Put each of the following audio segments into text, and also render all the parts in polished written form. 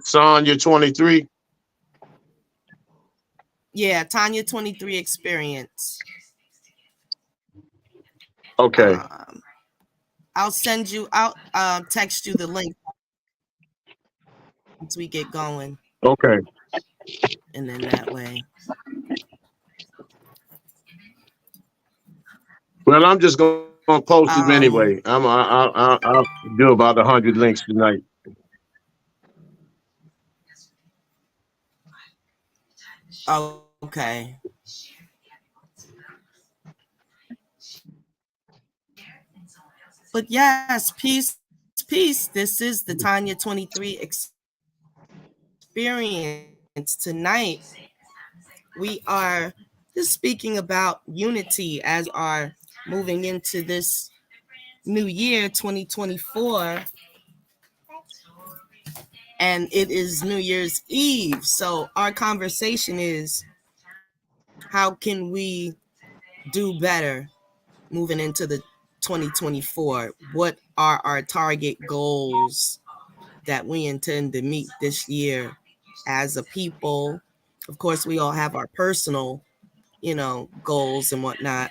Son, you're 23. Yeah, Tanya 23 experience. Okay. Um, I'll send you. I'll text you the link once we get going, Okay. and then that way. Well, I'm just gonna post them anyway. Um. I'll do about 100 links tonight. Okay. But yes, peace, peace. This is the Tanya 23 experience. Tonight, we are just speaking about unity as we are moving into this new year 2024, and it is New Year's Eve. So our conversation is, how can we do better moving into the 2024? What are our target goals that we intend to meet this year as a people? Of course, we all have our personal, goals and whatnot,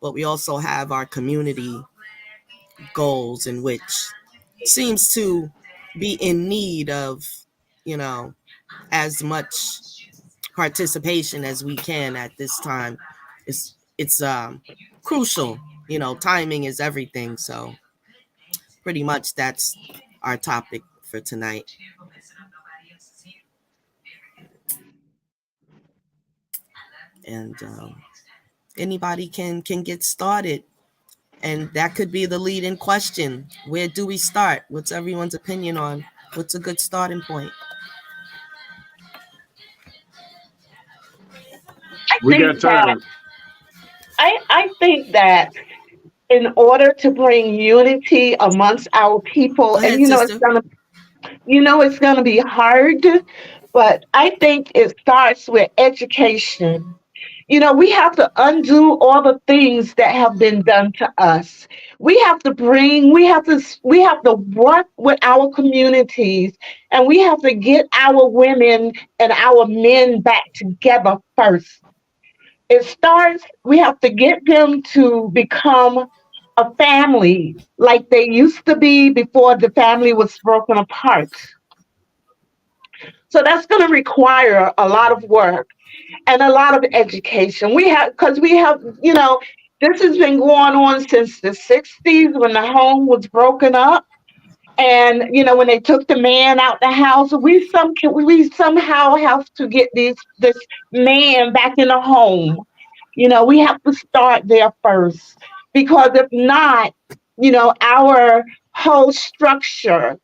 but we also have our community goals, in which seems to be in need of, you know, as much participation as we can at this time. It's crucial. Timing is everything. So pretty much that's our topic for tonight. And anybody can get started. And that could be the lead in question. Where do we start? What's everyone's opinion on what's a good starting point? I We got think that time. I think that in order to bring unity amongst our people, Go and ahead, sister. it's gonna be hard, but I think it starts with education. We have to undo all the things that have been done to us. We have to work with our communities, and we have to get our women and our men back together first. It starts, we have to get them to become a family like they used to be before the family was broken apart. So that's going to require a lot of work and a lot of education. Because this has been going on since the 60s when the home was broken up. And when they took the man out the house, we somehow have to get this man back in the home. We have to start there first, because if not, our whole structure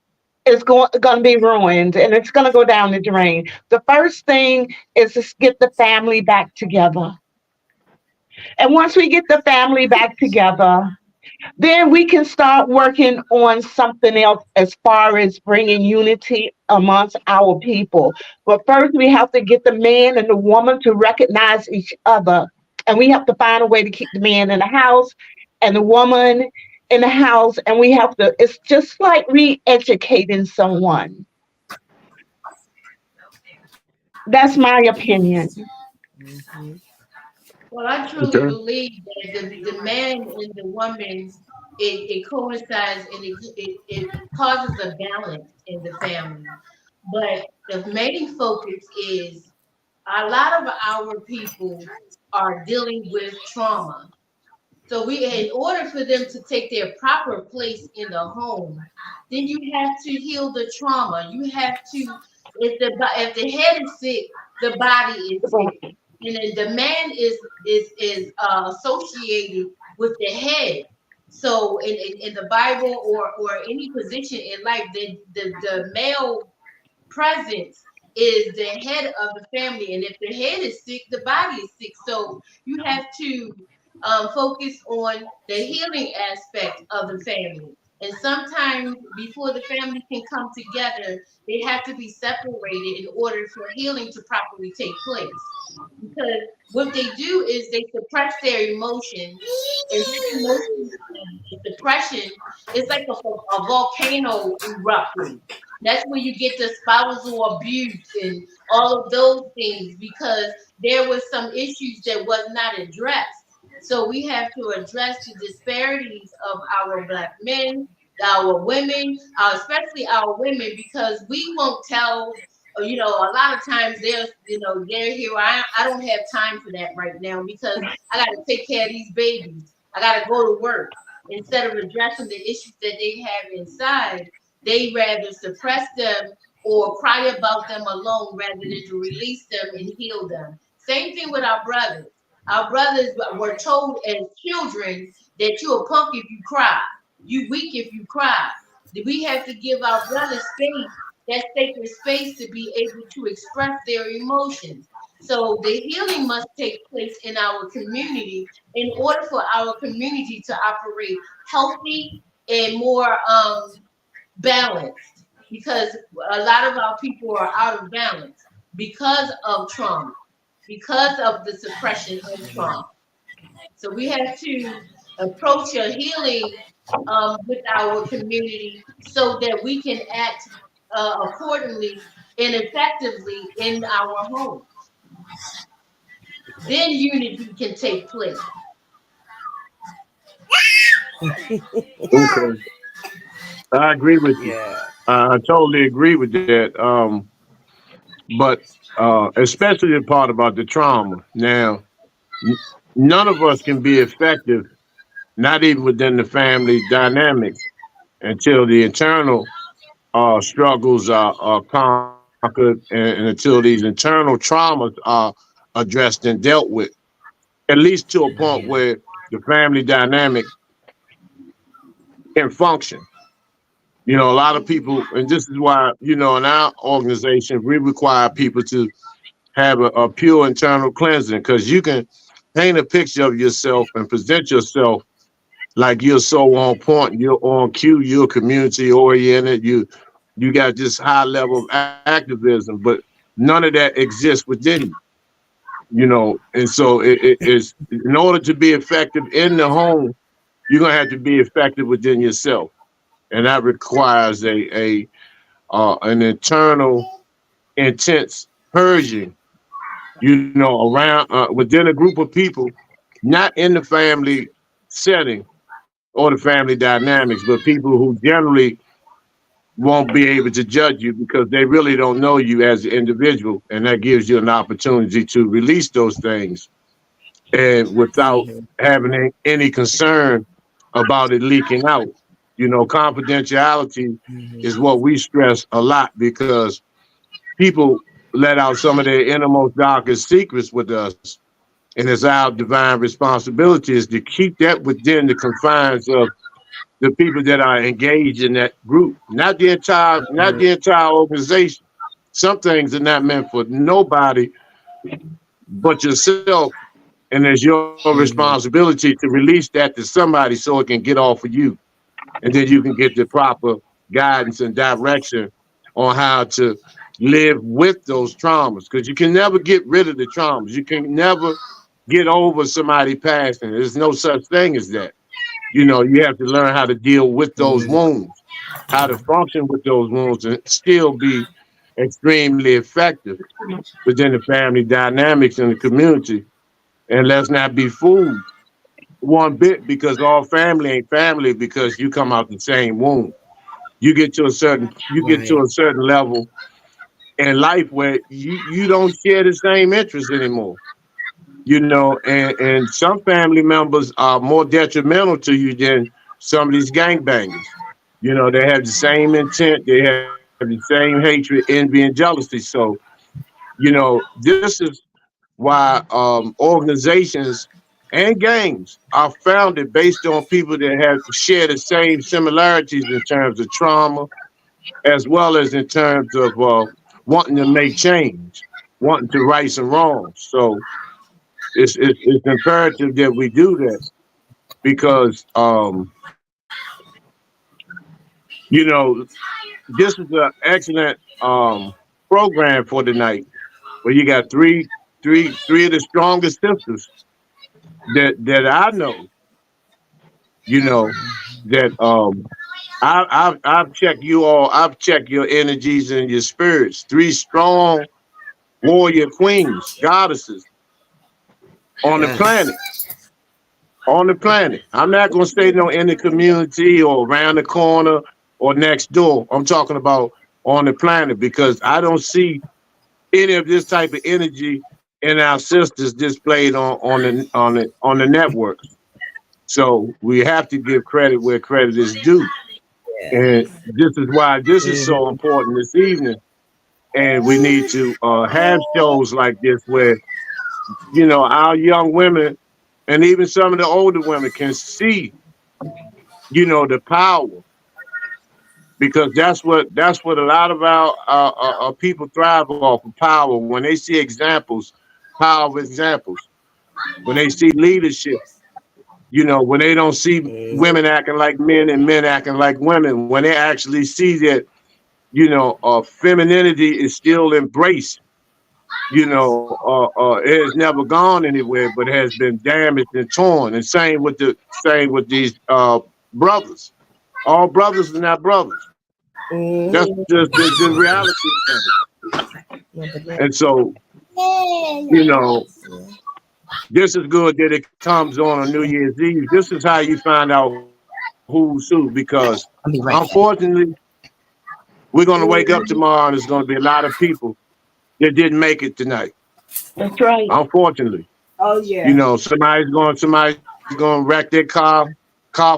is going to be ruined, and it's going to go down the drain. The first thing is to get the family back together. And once we get the family back together, then we can start working on something else as far as bringing unity amongst our people. But first, we have to get the man and the woman to recognize each other. And we have to find a way to keep the man in the house and the woman in the house. And it's just like re educating someone. That's my opinion. Mm-hmm. Well, I truly Okay. believe that the man and the woman, it coincides and it causes a balance in the family. But the main focus is a lot of our people are dealing with trauma. So in order for them to take their proper place in the home, then you have to heal the trauma. You have to, if the head is sick, the body is sick, and then the man is associated with the head. So in the Bible or any position in life, the male presence is the head of the family, and if the head is sick, the body is sick. So you have to focus on the healing aspect of the family, And sometimes before the family can come together, they have to be separated in order for healing to properly take place. Because what they do is they suppress their emotions, and that emotion depression is like a volcano erupting. That's where you get the spousal abuse and all of those things because there was some issues that was not addressed. So we have to address the disparities of our black men, our women, especially our women, because we won't tell. A lot of times they're here. I don't have time for that right now because I got to take care of these babies. I got to go to work. Instead of addressing the issues that they have inside, they rather suppress them or cry about them alone rather than to release them and heal them. Same thing with our brothers. Our brothers were told as children that you're a punk if you cry, you weak if you cry. We have to give our brothers space, that sacred space to be able to express their emotions. So the healing must take place in our community in order for our community to operate healthy and more balanced. Because a lot of our people are out of balance because of trauma, because of the suppression of trauma. So we have to approach a healing with our community so that we can act accordingly and effectively in our homes. Then unity can take place. Okay, I agree with you. Yeah. I totally agree with that. But especially the part about the trauma. Now, n- none of us can be effective, not even within the family dynamic, until the internal struggles are conquered and until these internal traumas are addressed and dealt with, at least to a point where the family dynamic can function. A lot of people, and this is why, in our organization, we require people to have a pure internal cleansing because you can paint a picture of yourself and present yourself like you're so on point, you're on cue, you're community oriented, you got this high level of activism, but none of that exists within you, and so it is in order to be effective in the home, you're gonna have to be effective within yourself, and that requires a an internal intense purging, around within a group of people, not in the family setting or the family dynamics, but people who generally won't be able to judge you because they really don't know you as an individual, and that gives you an opportunity to release those things and without Mm-hmm. having any concern about it leaking out. Confidentiality is Mm-hmm. what we stress a lot because people let out some of their innermost darkest secrets with us. And it's our divine responsibility is to keep that within the confines of the people that are engaged in that group, not the entire organization. Some things are not meant for nobody but yourself, and it's your Mm-hmm. responsibility to release that to somebody so it can get off of you, and then you can get the proper guidance and direction on how to live with those traumas. Because you can never get rid of the traumas. You can never get over somebody passing. There's no such thing as that. You have to learn how to deal with those Mm-hmm. wounds, how to function with those wounds, and still be extremely effective within the family dynamics in the community. And let's not be fooled one bit because all family ain't family because you come out the same womb. You get to Right. a certain level in life where you don't share the same interests anymore. And some family members are more detrimental to you than some of these gangbangers. They have the same intent, they have the same hatred, envy, and jealousy. So, this is why organizations and gangs are founded based on people that have share the same similarities in terms of trauma, as well as in terms of wanting to make change, wanting to right some wrongs. So it's imperative that we do that because You know, this is an excellent program for tonight. Where you got three of the strongest sisters that I know. You know that I've checked you all. I've checked your energies and your spirits. Three strong warrior queens, goddesses on the Yes. planet. On the planet. I'm not gonna say no in the community or around the corner or next door. I'm talking about on the planet because I don't see any of this type of energy in our sisters displayed on the networks. So we have to give credit where credit is due. And this is why this is so Mhm. important this evening. And we need to have shows like this where, our young women and even some of the older women can see, the power because that's what a lot of our people thrive off of power when they see examples, power of examples, when they see leadership, when they don't see Mhm. women acting like men and men acting like women, when they actually see that, femininity is still embraced, it has never gone anywhere, but has been damaged and torn. And same with these brothers. All brothers are not brothers. That's Mhm. just the reality of things. No, but no. And so, you know, this is good that it comes on New Year's Eve. This is how you find out who's who because I'll be right back. unfortunately, we're going to wake up tomorrow and there's going to be a lot of people that didn't make it tonight. That's right. Unfortunately, Oh yeah. somebody's going to wreck their car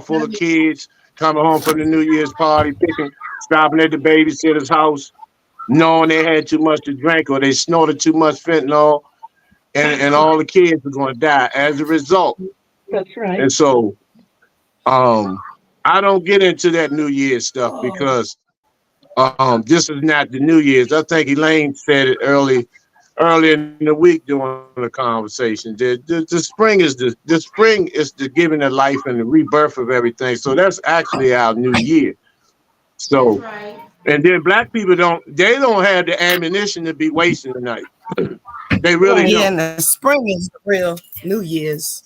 full of kids, coming home from the New Year's party, stopping at the babysitter's house, knowing they had too much to drink or they snorted too much fentanyl, and all the kids are going to die as a result. That's right. And so, um, I don't get into that New Year's stuff Oh. because this is not the New Year's. I think Elaine said it early in the week during the conversation. The spring is the giving of life and the rebirth of everything. So that's actually our new year. That's So right. and then black people don't have the ammunition to be wasting tonight. They really Right. Yeah, don't. and the spring is the real New Year's.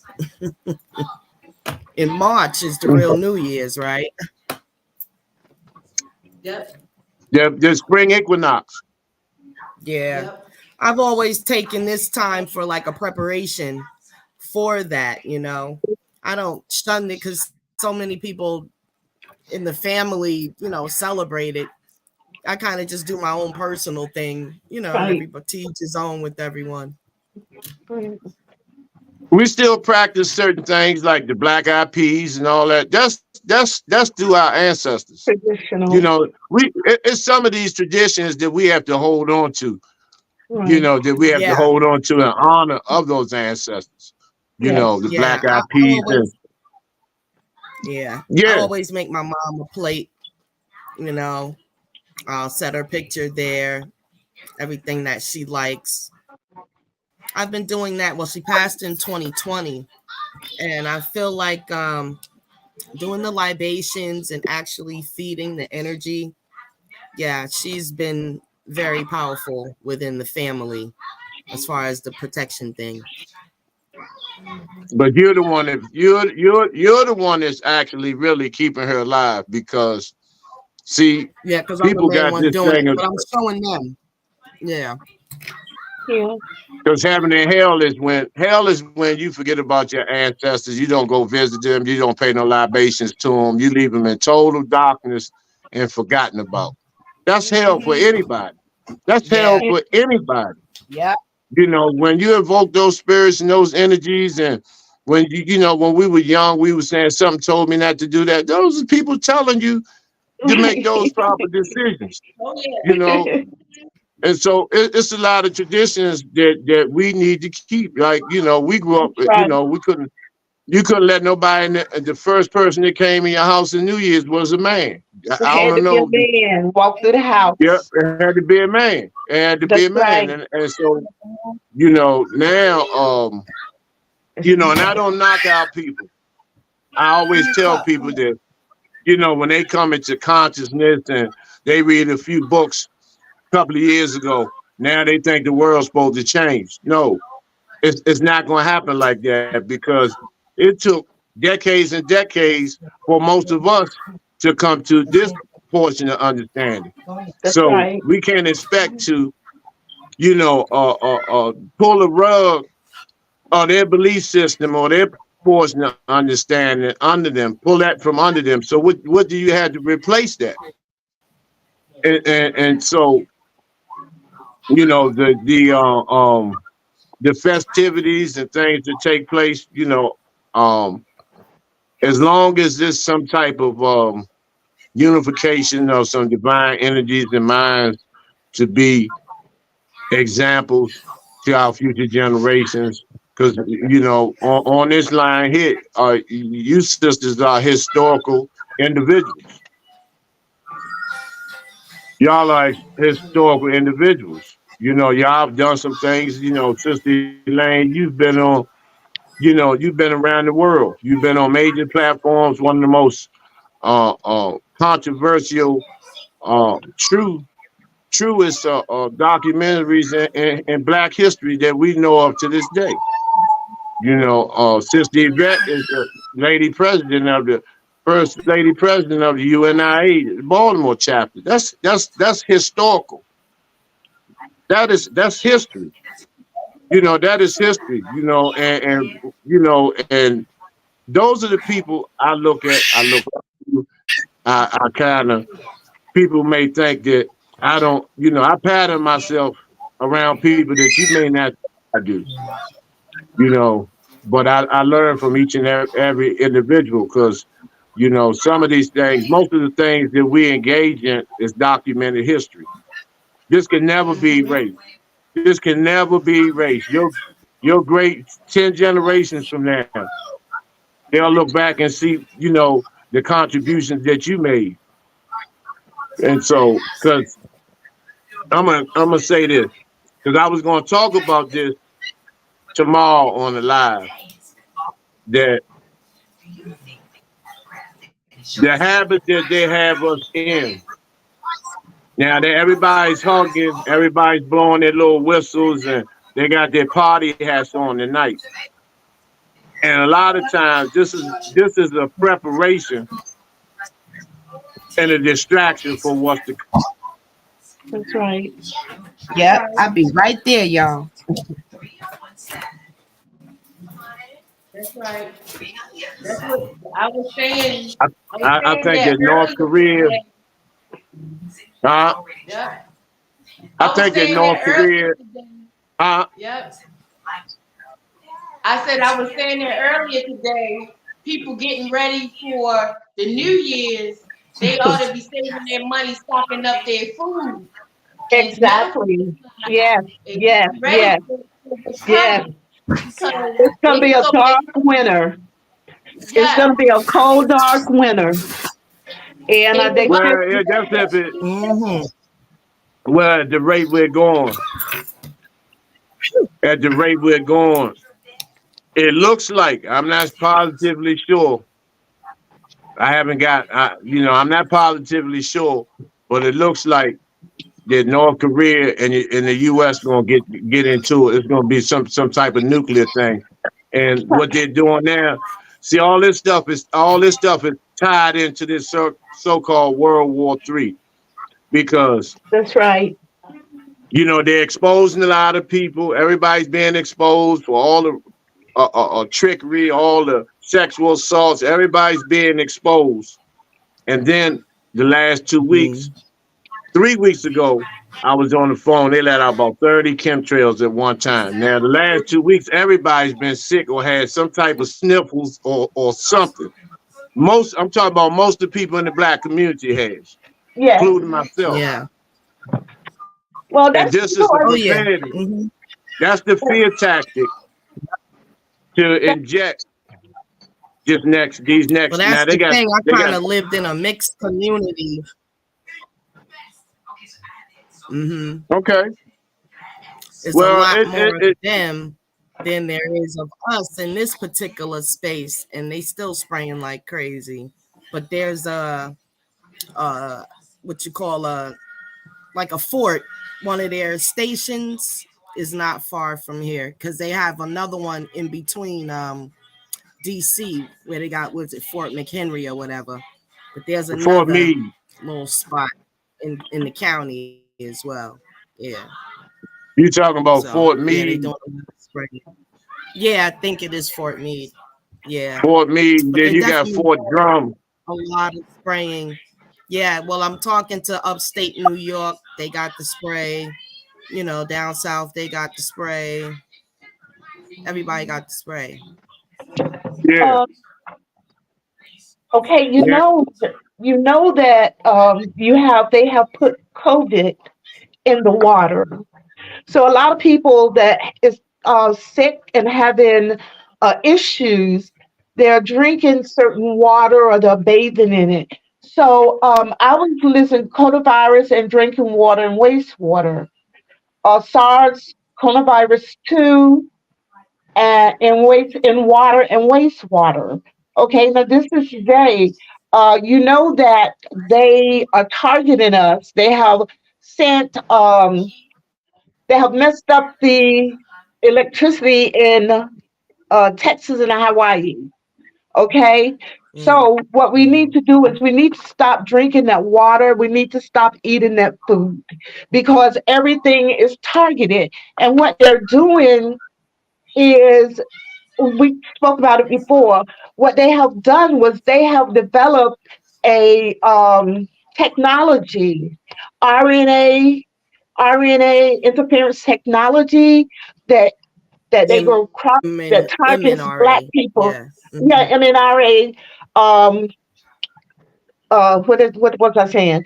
In March is the real New Year's, right? Yep. The spring equinox. Yeah. Yep. I've always taken this time for like a preparation for that. I don't shun it because so many people in the family, celebrate it. I kind of just do my own personal thing. Right. Everybody teach his own with everyone. Right. We still practice certain things like the black eyed peas and all that. That's through our ancestors. Traditional. It's some of these traditions that we have to hold on to. Right. That we have to Yeah, hold on to in honor of those ancestors. Yes. The yeah. black I eyed peas and always, yeah, I yeah. always make my mom a plate. You know, I'll set her picture there, everything that she likes. I've been doing that. Well, she passed in 2020, and I feel like doing the libations and actually feeding the energy. Yeah, she's been very powerful within the family as far as the protection thing. But you're the one that you're the one that's actually really keeping her alive because see, Yeah, because I'm the people main got one this doing thing it, of but I'm showing them. Yeah. Yeah. because having in hell is when you forget about your ancestors. You don't go visit them. You don't pay no libations to them. You leave them in total darkness and forgotten about. That's hell for Hmm. anybody. That's hell Yeah. Yeah. for anybody. Yeah. When you invoke those spirits and those energies, and when we were young, we were saying something told me not to do that. Those are people telling you to make those proper decisions. Oh You yeah. know, and so it's a lot of traditions that we need to keep. Like we grew up. That's right. We couldn't. You couldn't let nobody. The first person that came in your house in New Year's was a man. I It had don't to be a know. man walk through the Yeah, house. it had to be a man. It had to be That's a man, right. and so now and I don't knock out people. I always tell people that when they come into consciousness and they read a few books a couple of years ago, now they think the world's supposed to change. No, it's not going to happen like that because it took decades and decades for most of us to come to this portion of understanding. That's So right. we can't expect to, pull a rug or their belief system or their portion of understanding under them, pull that from under them. So what do you have to replace that? And so the festivities and things that take place, um, as long as there's some type of unification of some divine energies and minds to be examples to our future generations. Because on this line here, you sisters are historical individuals. Y'all are historical individuals. Y'all have done some things. Sister Elaine, you've been around the world. You've been on major platforms. One of the most controversial, truest documentaries in Black history that we know of to this day. Sister Yvette is the lady president of the first lady president of the UNIA Baltimore chapter. That's historical. That's history. That is history. And those are the people I look at. I look up to. I kind of people may think that I don't. I pattern myself around people that you may not do. you know. But I learn from each and every individual because, some of these things, most of the things that we engage in is documented history. This can never be erased. This can never be erased. Your great 10 generations from now, they'll look back and see, the contributions that you made. And so, because I'm gonna say this, because I was gonna talk about this tomorrow on the live, that the habit that they have us in. Now that everybody's hugging, everybody's blowing their little whistles, and they got their party hats on tonight. And a lot of times, this is a preparation and a distraction for what's to come. That's right. That's Yep, right. I'll be right there, y'all. That's right. That's what I was saying. I, I was I saying think that that North earlier Korea, today. uh, Yep. I I was think that saying that North earlier Korea, today. uh, Yep. I said I was saying that earlier today. People getting ready for the New Year's, they ought to be saving their money, stocking up their food. And young Exactly. people Yes, are yes, getting ready yes, for what's yes. coming because It's gonna they be a so dark they winter. It's yeah. gonna be a cold, dark winter. And And the they well, Bible shift. yeah, that's says if it, Mm-hmm. well, at the rate we're going, at the rate we're going, it looks like, I'm not positively sure. I haven't got, I'm not positively sure, but it looks like that North Korea and the U.S. going to get into it. It's going to be some type of nuclear thing, and what they're doing now. See, all this stuff is tied into this so-called World War III because That's right. they're exposing a lot of people. Everybody's being exposed for all the trickery, all the sexual assaults. Everybody's being exposed, and then the last 2 weeks. 3 weeks ago, I was on the phone. They let out about 30 chemtrails at one time. Now, the last 2 weeks, everybody's been sick or had some type of sniffles or something. I'm talking about most of the people in the Black community has, Yes. including myself. Yeah. Well, And that's this is the Oh because yeah. preparedness. Mm-hmm. That's the fear tactic to inject these Well, next. Now that's they the got thing. they I kind got of lived in a mixed community. Mm-hmm. okay. It's a Well, lot it more it, of it them than there is of us in this particular space, and they still spraying like crazy. but there's a what you call a like a fort. One of their stations is not far from here because they have another one in between DC where they got what's it Fort McHenry or whatever. But there's Fort another Meade. little spot in the county as well. Yeah. You talking So about yeah, Fort they doing Meade? a lot of spraying. Yeah, I think it is Fort Meade. Yeah, Fort Meade. but Then they're you got definitely Fort doing Drum. a lot of spraying. Yeah, well, I'm talking to upstate New York. They got the spray. Down south they got the spray. Everybody got the spray. Yeah, Uh, okay, yeah. you know that they have put COVID in the water. So a lot of people that is sick and having issues, they're drinking certain water or they're bathing in it. So I was listening coronavirus and drinking water and wastewater. SARS, coronavirus 2, in water and wastewater. Okay, now this is they. You know that they are targeting us. Sent they have messed up the electricity in Texas and Hawaii. Okay. Mm, So what we need to mm-hmm. do is we need to stop drinking that water. We need to stop eating that food because everything is targeted. And what they're doing is, we spoke about it before. What they have done was they have developed a technology, RNA RNA interference technology that they go cross that targets black MNRA. people. Yeah. Yeah, Mm-hmm. MNRA. Um, what was I saying?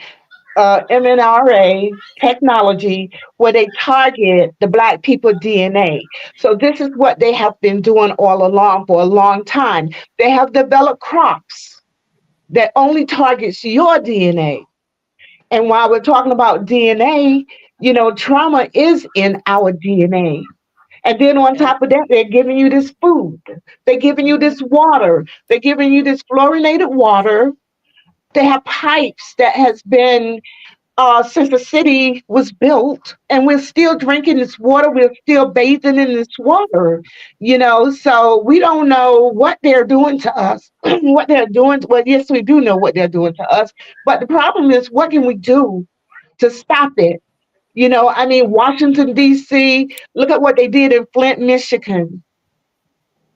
MNRA technology where they target the black people DNA. So this is what they have been doing all along for a long time. They have developed crops that only targets your DNA. And while we're talking about DNA, trauma is in our DNA. And then on top of that, they're giving you this food. They're giving you this water. They're giving you this fluorinated water. They have pipes that has been since the city was built, and we're still drinking this water. We're still bathing in this water. So we don't know what they're doing to us. What they're doing. Well, yes, we do know what they're doing to us. But the problem is, what can we do to stop it? I mean, Washington, D.C., look at what they did in Flint, Michigan.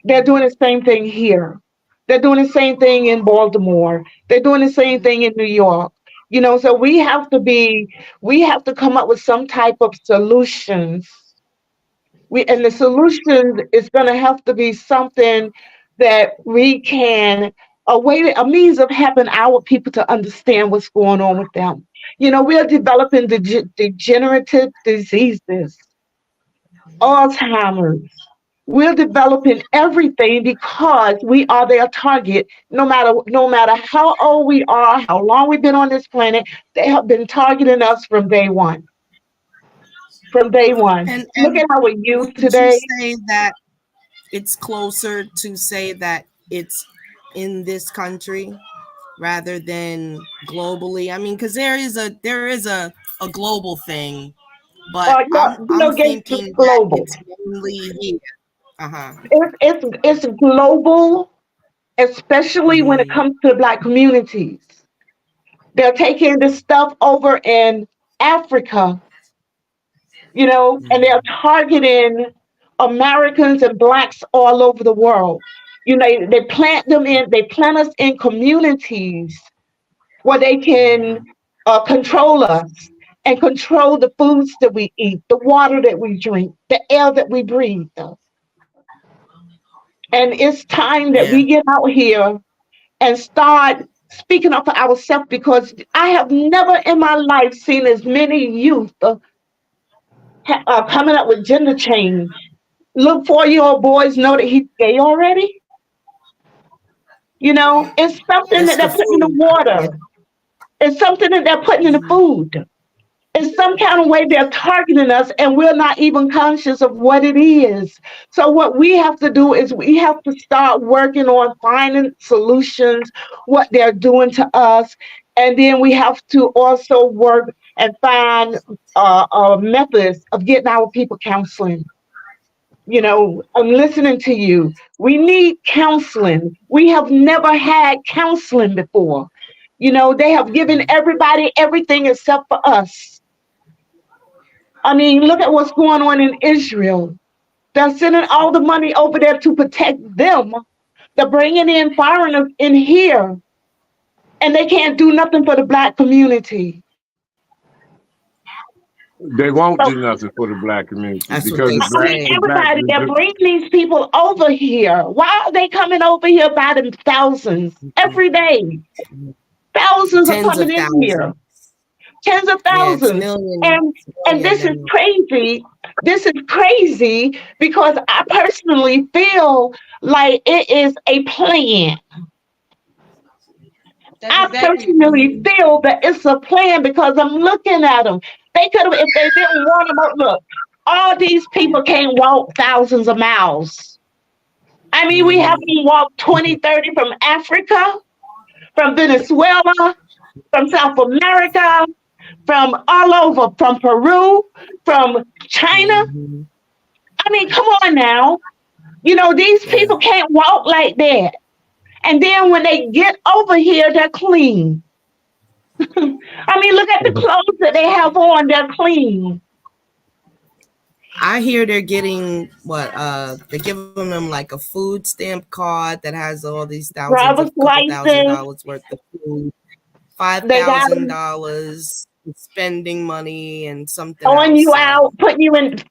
They're doing the same thing here. They're doing the same thing in Baltimore. They're doing the same thing in New York. So we have to come up with some type of solutions. And the solution is going to have to be something that we can, a means of helping our people to understand what's going on with them. We're developing degenerative diseases, Alzheimer's. We're developing everything because we are their target. No matter how old we are, how long we've been on this planet, they have been targeting us from day one. From day one. Look And at our youth would you today. say that it's closer to say that it's in this country rather than globally? I mean, because there is a global thing, but Yeah, I'm Bill Gates is thinking that global. it's mainly here. Uh-huh. It's global, especially when it Mm-hmm. comes to Black communities. They're taking this stuff over in Africa, and they're Mm-hmm. targeting Americans and Blacks all over the world. They plant us in communities where they can control us and control the foods that we eat, the water that we drink, the air that we breathe. And it's time that Yeah. we get out here and start speaking up for ourselves because I have never in my life seen as many youth coming up with gender change. Look, 4-year-old boys know that he's gay already. It's something It's that the they're putting in the food. Yeah. water. It's something that they're putting in the Mm-hmm. food. In some kind of way, they're targeting us, and we're not even conscious of what it is. So, what we have to do is we have to start working on finding solutions, what they're doing to us, and then we have to also work and find methods of getting our people counseling. I'm listening to you. We need counseling. We have never had counseling before. They have given everybody everything except for us. I mean, look at what's going on in Israel. They're sending all the money over there to protect them. They're bringing in foreigners in here, and they can't do nothing for the Black community. They won't So, do nothing for the Black community That's what because they the I mean, say. black everybody, they're bringing these people over here. Why are they coming over here by the thousands every day? Thousands are Tens coming of in here, thousands. tens of Yeah, it's thousands. And million this is now. crazy. This is crazy because I personally feel like it is a plan. That's I exactly. personally feel that it's a plan because I'm looking at them. They could have, if they didn't want them, look, all these people can't walk thousands of miles. I mean, we have Mhm. them walk 20, 30 from Africa, from Venezuela, from South America, from all over, from Peru, from China. Mhm. I mean, come on now. These Yeah. people can't walk like that. And then when they get over here, they're clean. I mean, look at the clothes that they have on, they're clean. I hear they're getting what they're giving them like a food stamp card that has all these thousands of Driver's couple thousand license, dollars worth of food, five they got thousand them dollars spending money and something throwing else. you out,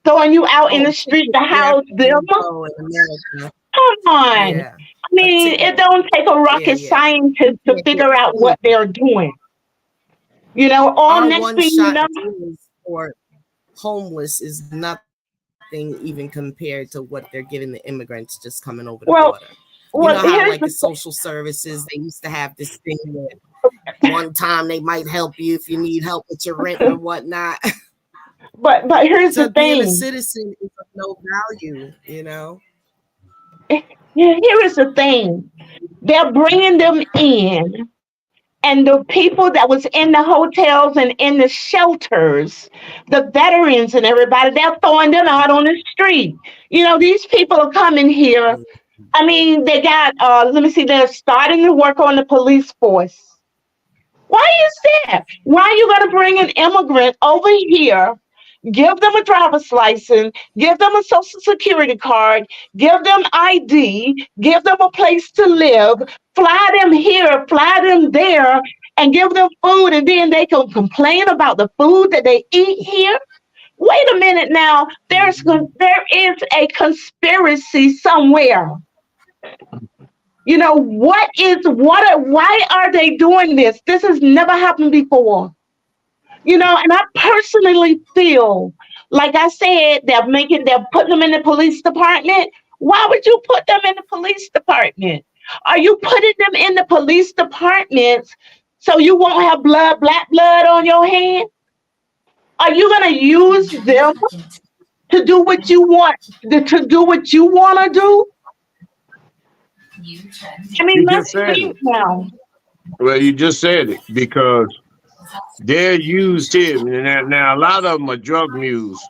throwing you out in Oh, the street to wherever house them. you go in America. Come on. Yeah. I mean, it don't take a Yeah, rocket yeah. scientist You to can't get figure out food. what they're doing. All Our next one thing you shot know, deals for homeless is nothing even compared to what they're giving the immigrants just coming over the border. well, You know how like the here's the social services, they used to have this thing that one time they might help you if you need help with your rent or whatnot. but here's the So being a thing. citizen is of no value. Here is the thing. They're bringing them in, and the people that was in the hotels and in the shelters, the veterans and everybody, they're throwing them out on the street. These people are coming here. I mean, they got, let me see, they're starting to work on the police force. Why is that? Why are you going to bring an immigrant over here, give them a driver's license, give them a social security card, give them ID, give them a place to live, fly them here, fly them there, and give them food, and then they can complain about the food that they eat here? Wait a minute now. There is a conspiracy somewhere. Why are they doing this? This has never happened before. And I personally feel, like I said, they're putting them in the police department. Why would you put them in the police department? Are you putting them in the police department so you won't have black blood on your hand? Are you gonna use them to do what you want to do what you want to do? I mean, You let's just said think it. now. Well, you just said it because they're used here. Now a lot of them are drug mules,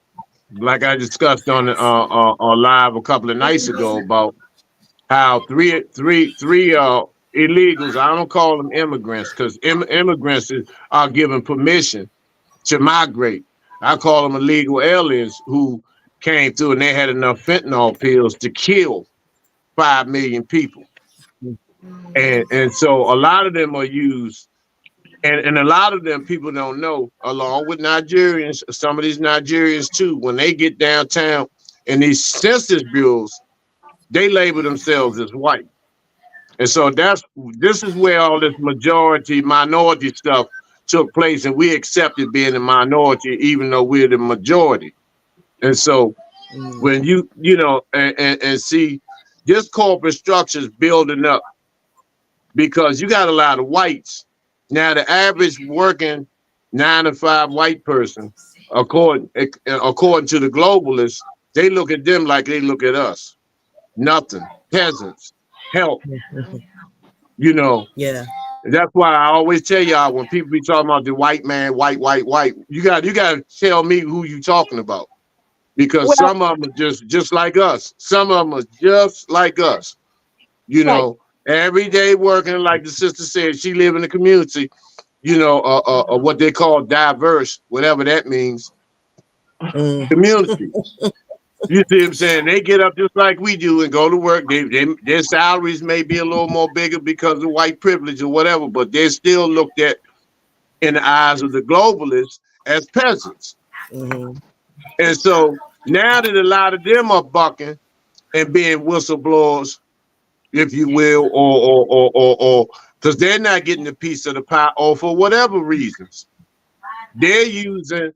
like I discussed on live a couple of nights ago about how three illegals. I don't call them immigrants because immigrants are given permission to migrate. I call them illegal aliens who came through and they had enough fentanyl pills to kill 5 million people. And so a lot of them are used, and a lot of them people don't know, along with Nigerians, some of these Nigerians too, when they get downtown in these census bureaus, they label themselves as white. And so this is where all this majority minority stuff took place, and we accepted being a minority even though we're the majority. And so when and see this corporate structure is building up because you got a lot of whites. Now the average working 9 to 5 white person, according to the globalists, they look at them like they look at us. Nothing. Peasants. Help. You know. Yeah. That's why I always tell y'all when people be talking about the white man, white, you got to tell me who you talking about. Because Well, some of them are just like us. Some of them are just like us. You right. know, every day working, like the sister said, she live in the community, you know, what they call diverse, whatever that means, Mm. community. You see what I'm saying? They get up just like we do and go to work. Their salaries may be a little more bigger because of white privilege or whatever, but they're still looked at in the eyes of the globalists as peasants. Mm-hmm. And so now that a lot of them are bucking and being whistleblowers, if you will, or because they're not getting a piece of the pie, or for whatever reasons, they're using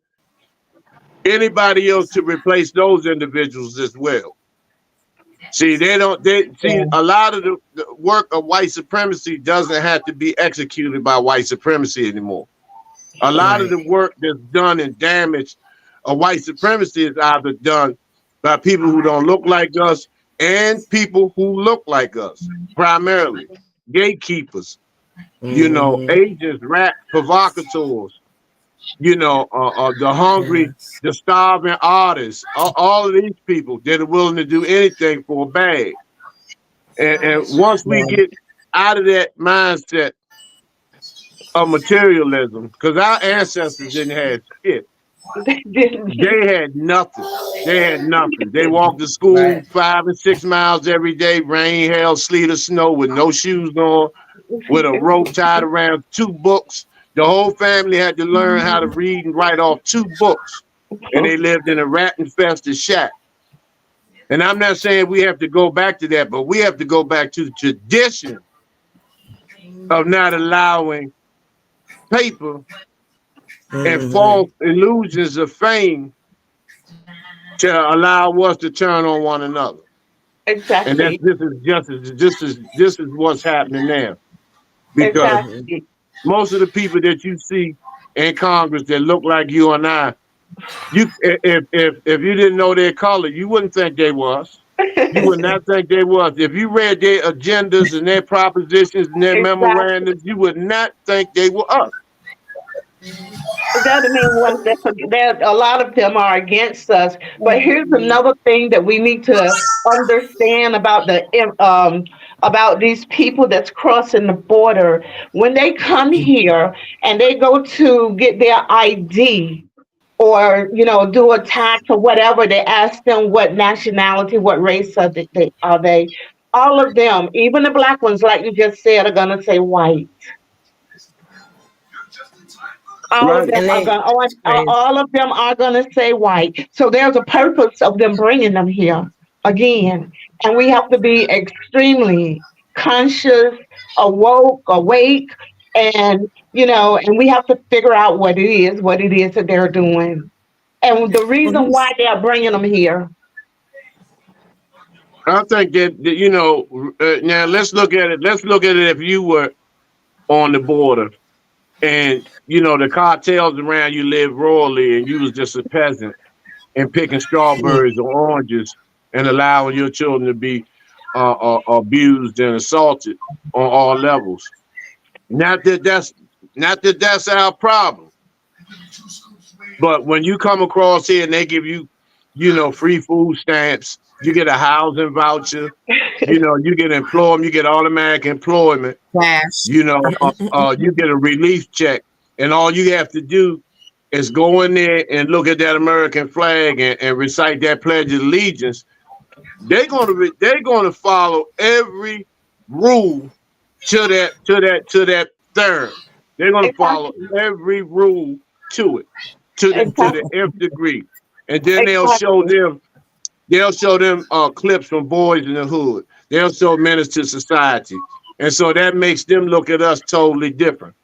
anybody else to replace those individuals as well. See, they see Yeah. a lot of the work of white supremacy doesn't have to be executed by white supremacy anymore. A lot of Right. the work that's done and damage of white supremacy is either done by people who don't look like us and people who look like us, primarily gatekeepers, you know, Mm-hmm. agents, rats, provocateurs, you know, the hungry, Yes. the starving artists, all of these people that are willing to do anything for a bag. And once we Yeah. get out of that mindset of materialism, because our ancestors didn't have shit. They didn't. They had nothing. They had nothing. They walked to school Right. 5 and 6 miles every day, rain, hail, sleet, or snow, with no shoes on, with a rope tied around 2 books. The whole family had to learn how to read and write off 2 books. And they lived in a rat infested shack. And I'm not saying we have to go back to that, but we have to go back to the tradition of not allowing paper and Mm-hmm. false illusions of fame to allow us to turn on one another. And that's Exactly. this is what's happening now. Because Mm-hmm. Exactly. most of the people that you see in Congress that look like you and I, if you didn't know their color, you wouldn't think they was. You would not think they was. If you read their agendas and their propositions and their Exactly. memorandums, you would not think they were us. That means one that a lot of them are against us. But here's another thing that we need to understand about about these people that's crossing the border. When they come here and they go to get their ID or do a tax or whatever, they ask them what nationality, what race are they. All of them, even the black ones, like you just said, are gonna say white. All of Right. them And are they going. Oh, crazy. all of them are going to say white. So there's a purpose of them bringing them here again, and we have to be extremely conscious, awoke, awake, and and we have to figure out what it is that they're doing, and the Well, reason why he's they're bringing them here. I think that now let's look at it. Let's look at it if you were on the border and the cartels around you live royally and you was just a peasant and picking strawberries or oranges and allowing your children to be abused and assaulted on all levels. Not that that's our problem, but when you come across here and they give you, free food stamps, you get a housing voucher, you get employment, you get automatic employment, cash. you get a relief check, and all you have to do is go in there and look at that American flag and recite that Pledge of Allegiance. They're gonna follow every rule to that term. They're gonna follow Exactly. every rule to it to the Exactly. nth degree, and then they'll show Exactly. them They'll show them clips from Boys in the Hood. They'll show Menace to Society. And so that makes them look at us totally different.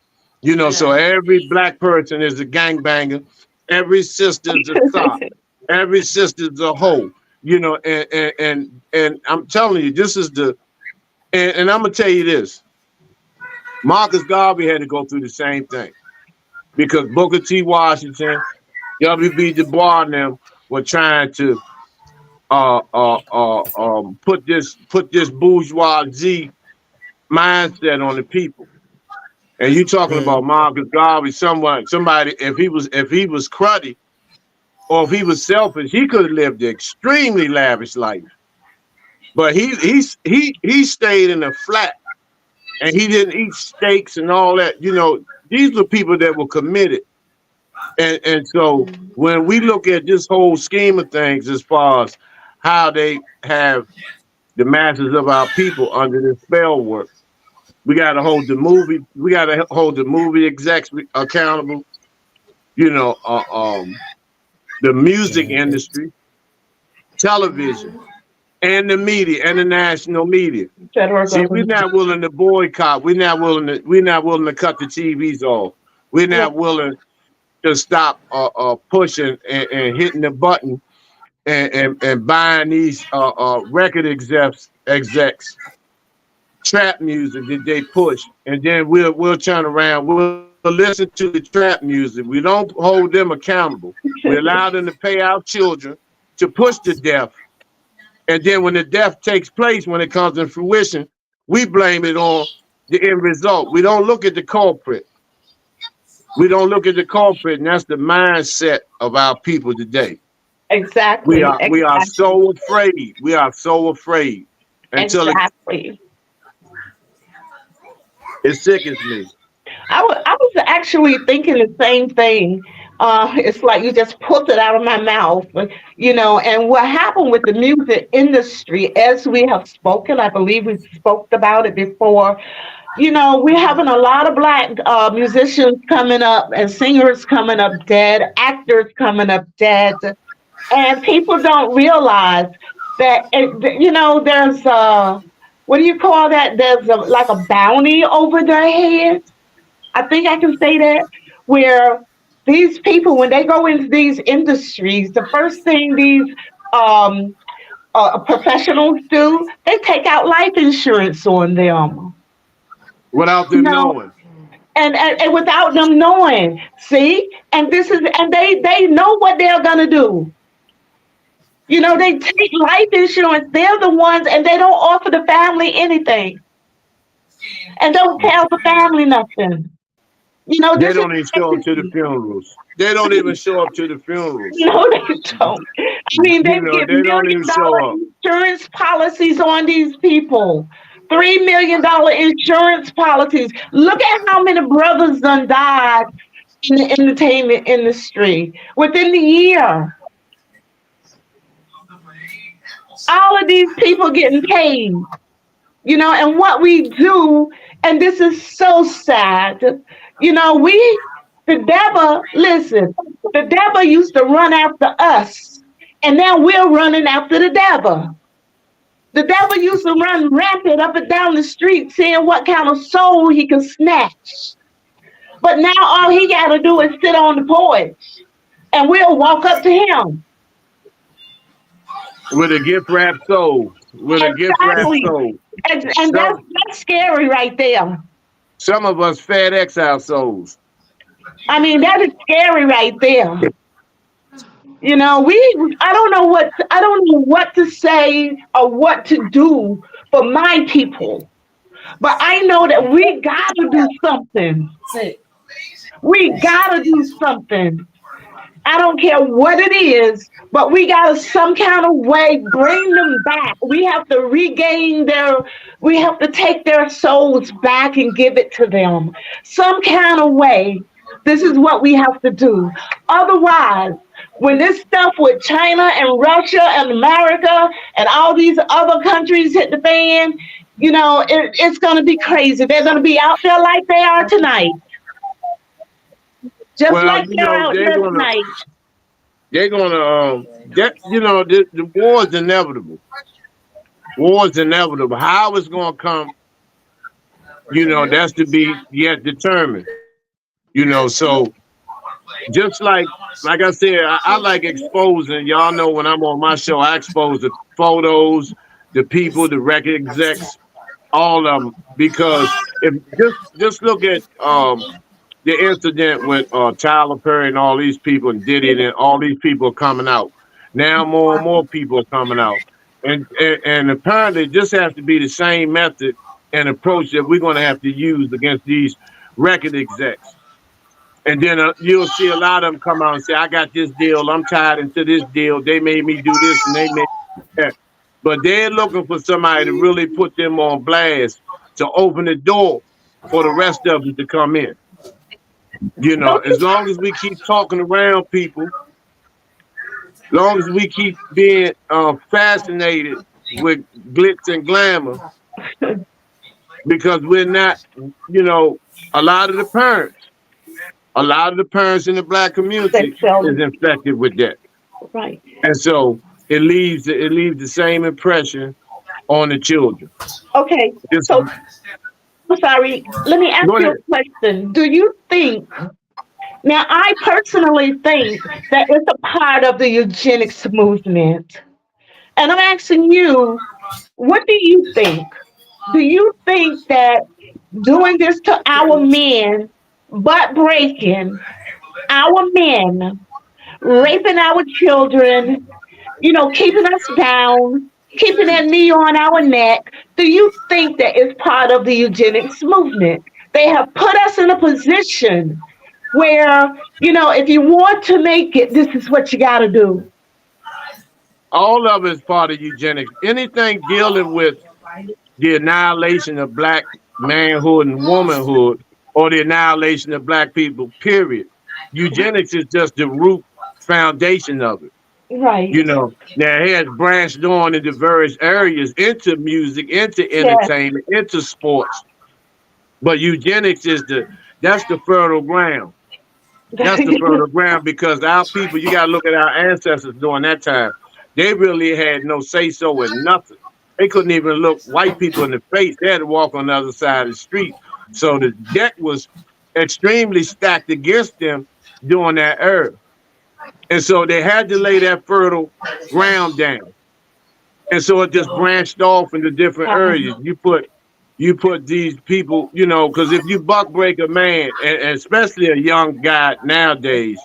So Right. every black person is a gangbanger. Every sister's a thought. Every sister's a hoe. And I'm telling you, this is and I'm gonna tell you this. Marcus Garvey had to go through the same thing. because Booker T. Washington, W.B. Du Bois, and them were trying to put this bourgeoisie mindset on the people. And you talking about Marcus Garvey, somebody, if he was cruddy or if he was selfish, he could have lived an extremely lavish life. But he stayed in a flat and he didn't eat steaks and all that. You know, these were people that were committed. And so when we look at this whole scheme of things as far as how they have the masses of our people under this spell work, we gotta hold the movie execs accountable, you know, the music industry, television, and the media and the national media. Federal See, we're government. not willing to boycott. We're not willing to cut the TVs off. We're Yeah, not willing to stop pushing and hitting the button and buying these record execs trap music that they push, and then we'll turn around. We'll listen to the trap music. We don't hold them accountable. We allow them to pay our children to push the death, and then when the death takes place, when it comes in fruition, we blame it on the end result. We don't look at the culprit. We don't look at the culprit, and that's the mindset of our people today. exactly, We are exactly, so afraid. We are so afraid until exactly. it sickens me. I was actually thinking the same thing. It's like you just pulled it out of my mouth, you know. And what happened with the music industry, as we have spoken, I believe we spoke about it before. You know, we're having a lot of black musicians coming up and singers coming up dead, actors coming up dead, and people don't realize that you know there's what do you call that? There's like a bounty over their head. I think I can say that, where these people, when they go into these industries, the first thing these um, professionals do, they take out life insurance on them. Without You them know, knowing. and without them knowing, see, and this is, and they know what they're gonna do. You know, they take life insurance. They're the ones, and they don't offer the family anything, and don't tell the family nothing. You know, They this is don't even show up to the crazy. funerals. They don't even show up to the funerals. No, they don't. I mean, they You know, get they don't even show $1 million up. insurance policies on these people. $3 million insurance policies. Look at how many brothers done died in the entertainment industry within the year. All of these people getting paid, you know, and what we do, and this is so sad, you know, the devil, listen, the devil used to run after us, and now we're running after the devil. The devil used to run rampant up and down the street, seeing what kind of soul he can snatch. But now all he got to do is sit on the porch, and we'll walk up to him. With a gift wrapped soul. With a gift wrapped Exactly. soul. And Some that's scary right there. some of us FedEx our souls. I mean, that is scary right there. You know, I don't know what to say or what to do for my people. But I know that we gotta do something. We gotta do something. I don't care what it is, but we gotta some kind of way bring them back. We have to we have to take their souls back and give it to them. Some kind of way. This is what we have to do. Otherwise, when this stuff with China and Russia and America and all these other countries hit the fan, you know, it's going to be crazy. They're going to be out there like they are tonight, just Well, like you they're know, out there tonight. they're gonna that you know, the war is inevitable. War is inevitable. How it's gonna come, you know, that's to be yet determined. You know, so just like I said, I like exposing. Y'all know when I'm on my show, I expose the photos, the people, the record execs, all of them. Because if just look at the incident with Tyler Perry and all these people and Diddy and all these people are coming out. Now more and more people are coming out. And apparently this has to be the same method and approach that we're going to have to use against these record execs. And then you'll see a lot of them come out and say, I got this deal. I'm tied into this deal. They made me do this and they made me do that. But they're looking for somebody to really put them on blast to open the door for the rest of them to come in. You know, Don't as long as we keep talking around people, as long as we keep being fascinated with glitz and glamour, because we're not, you know, a lot of the parents, a lot of the parents in the black they community tell is infected with that, right. and so it leaves the same impression on the children. Okay. Just So I'm sorry. Let me ask go you ahead. a question. Do you think now I personally think that it's a part of the eugenics movement. And I'm asking you, what do you think? Do you think that doing this to our men, butt breaking our men, raping our children, keeping us down, keeping that knee on our neck, do you think that is part of the eugenics movement? They have put us in a position where, if you want to make it, this is what you got to do. All of it is part of eugenics. Anything dealing with the annihilation of black manhood and womanhood, or the annihilation of black people, period. Eugenics is just the root foundation of it. You Right. know, now it has branched on into various areas, into music, into Yes. entertainment, into sports. But eugenics is that's the fertile ground. That's the fertile ground because our people, you got to look at our ancestors during that time. They really had no say so in nothing. They couldn't even look white people in the face. They had to walk on the other side of the street. So the deck was extremely stacked against them during that era. And so they had to lay that fertile ground down. And so it just branched off into different areas. You put these people, because if you buck break a man, and especially a young guy nowadays,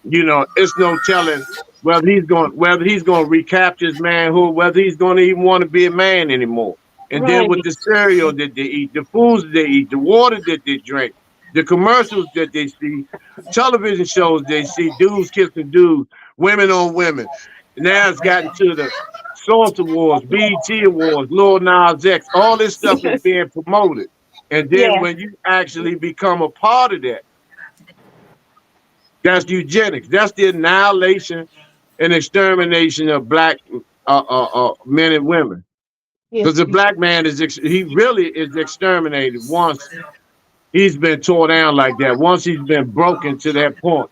it's no telling whether he's going to recapture his manhood, whether he's going to even want to be a man anymore. And then Right. with the cereal that they eat, the foods that they eat, the water that they drink, the commercials that they see, television shows they see, dudes kissing dudes, women on women. Now it's gotten to the Source Awards, BET Awards, Lil Nas X. All this stuff is being promoted. And then Yes. when you actually become a part of that, that's eugenics. That's the annihilation and extermination of black men and women. Yes. Because the black man he really is exterminated once he's been tore down like that. Once he's been broken to that point,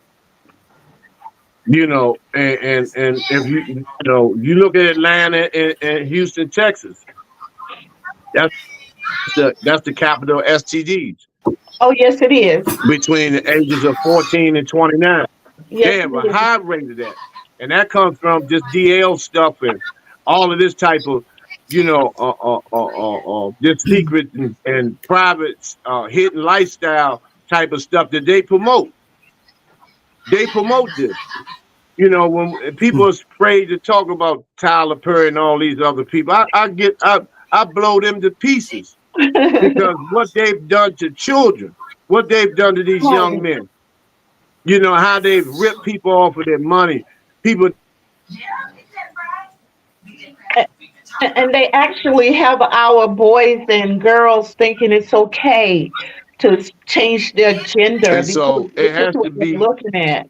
and if you look at Atlanta and Houston, Texas, that's the capital of STDs Oh, yes, it is. between the ages of 14 and 29. They Yes, have a it is. high rate of that. And that comes from just DL stuff and all of this type of, this secret and private hidden lifestyle type of stuff that they promote. They promote this. When people are afraid to talk about Tyler Perry and all these other people, I blow them to pieces because what they've done to children, what they've done to these young Right. men, how they've ripped people off of their money. People And they actually have our boys and girls thinking it's okay to change their gender And because so this is what they're looking at.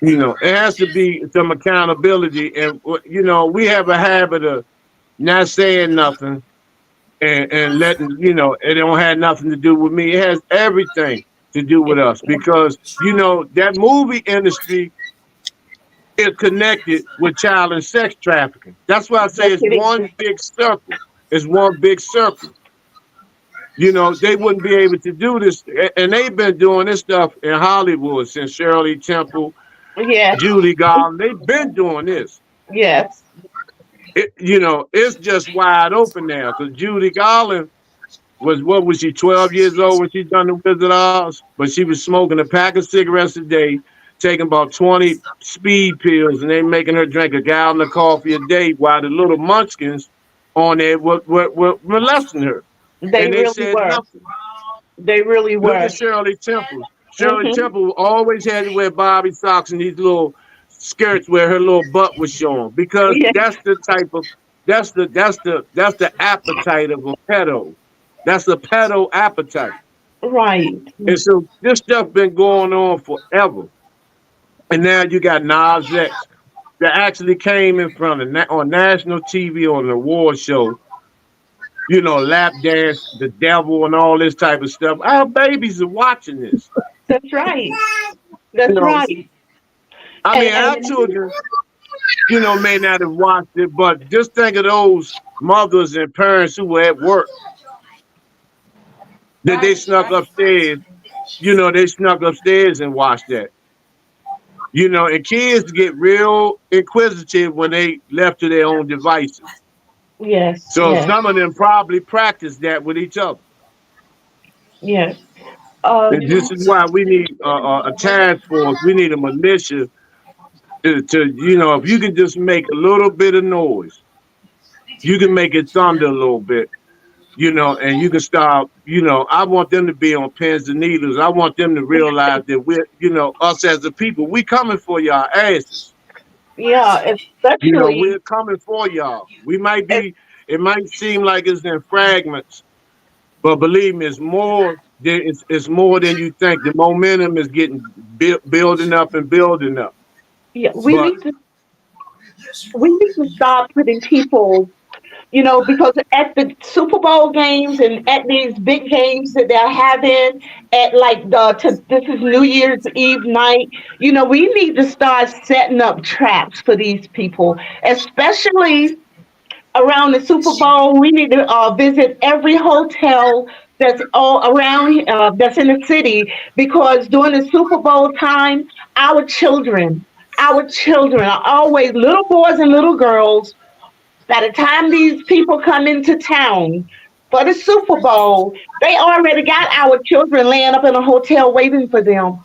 it has to be some accountability. And, we have a habit of not saying nothing and letting, it don't have nothing to do with me. It has everything to do with us because, that movie industry is connected with child and sex trafficking. That's why I say Yes, it's it one is. big circle. It's one big circle. They wouldn't be able to do this. And they've been doing this stuff in Hollywood since Shirley Temple, Yes, Judy Garland. They've been doing this. yes, It's just wide open now because Judy Garland, what was she, 12 years old when she done the Wizard of Oz? But she was smoking a pack of cigarettes a day, taking about 20 speed pills, and they making her drink a gallon of coffee a day while the little munchkins on there were molesting her. They And they really said were. nothing. They really Look at were. Shirley Temple. Shirley Hmm. Temple always had to wear Bobby socks and these little skirts where her little butt was showing because Yeah, that's the type of that's the appetite of a pedo. That's the pedo appetite. right. And so this stuff been going on forever. And now you got Nas X that actually came in front of on national TV on the award show, lap dance, the devil, and all this type of stuff. Our babies are watching this. That's right. You That's know, right. I mean, our And children, may not have watched it, but just think of those mothers and parents who were at work that they Right, snuck right. upstairs. They snuck upstairs and watched that. And kids get real inquisitive when they left to their own devices. yes, So yes, some of them probably practice that with each other. yes. And this is why we need a task force. We need a militia to, if you can just make a little bit of noise, you can make it thunder a little bit, and you can start, I want them to be on pins and needles. I want them to realize that we're, us as a people, we coming for y'all asses. Yeah, especially, We're coming for y'all. It might seem like it's in fragments, but believe me, it's more than you think. The momentum is getting building up and building up. yeah, But we need to start putting people, because at the Super Bowl games and at these big games that they're having at like this is New Year's Eve night, we need to start setting up traps for these people, especially around the Super Bowl. We need to visit every hotel that's all around, that's in the city, because during the Super Bowl time, our children, our children are always little boys and little girls. By the time these people come into town for the Super Bowl, they already got our children laying up in a hotel waiting for them.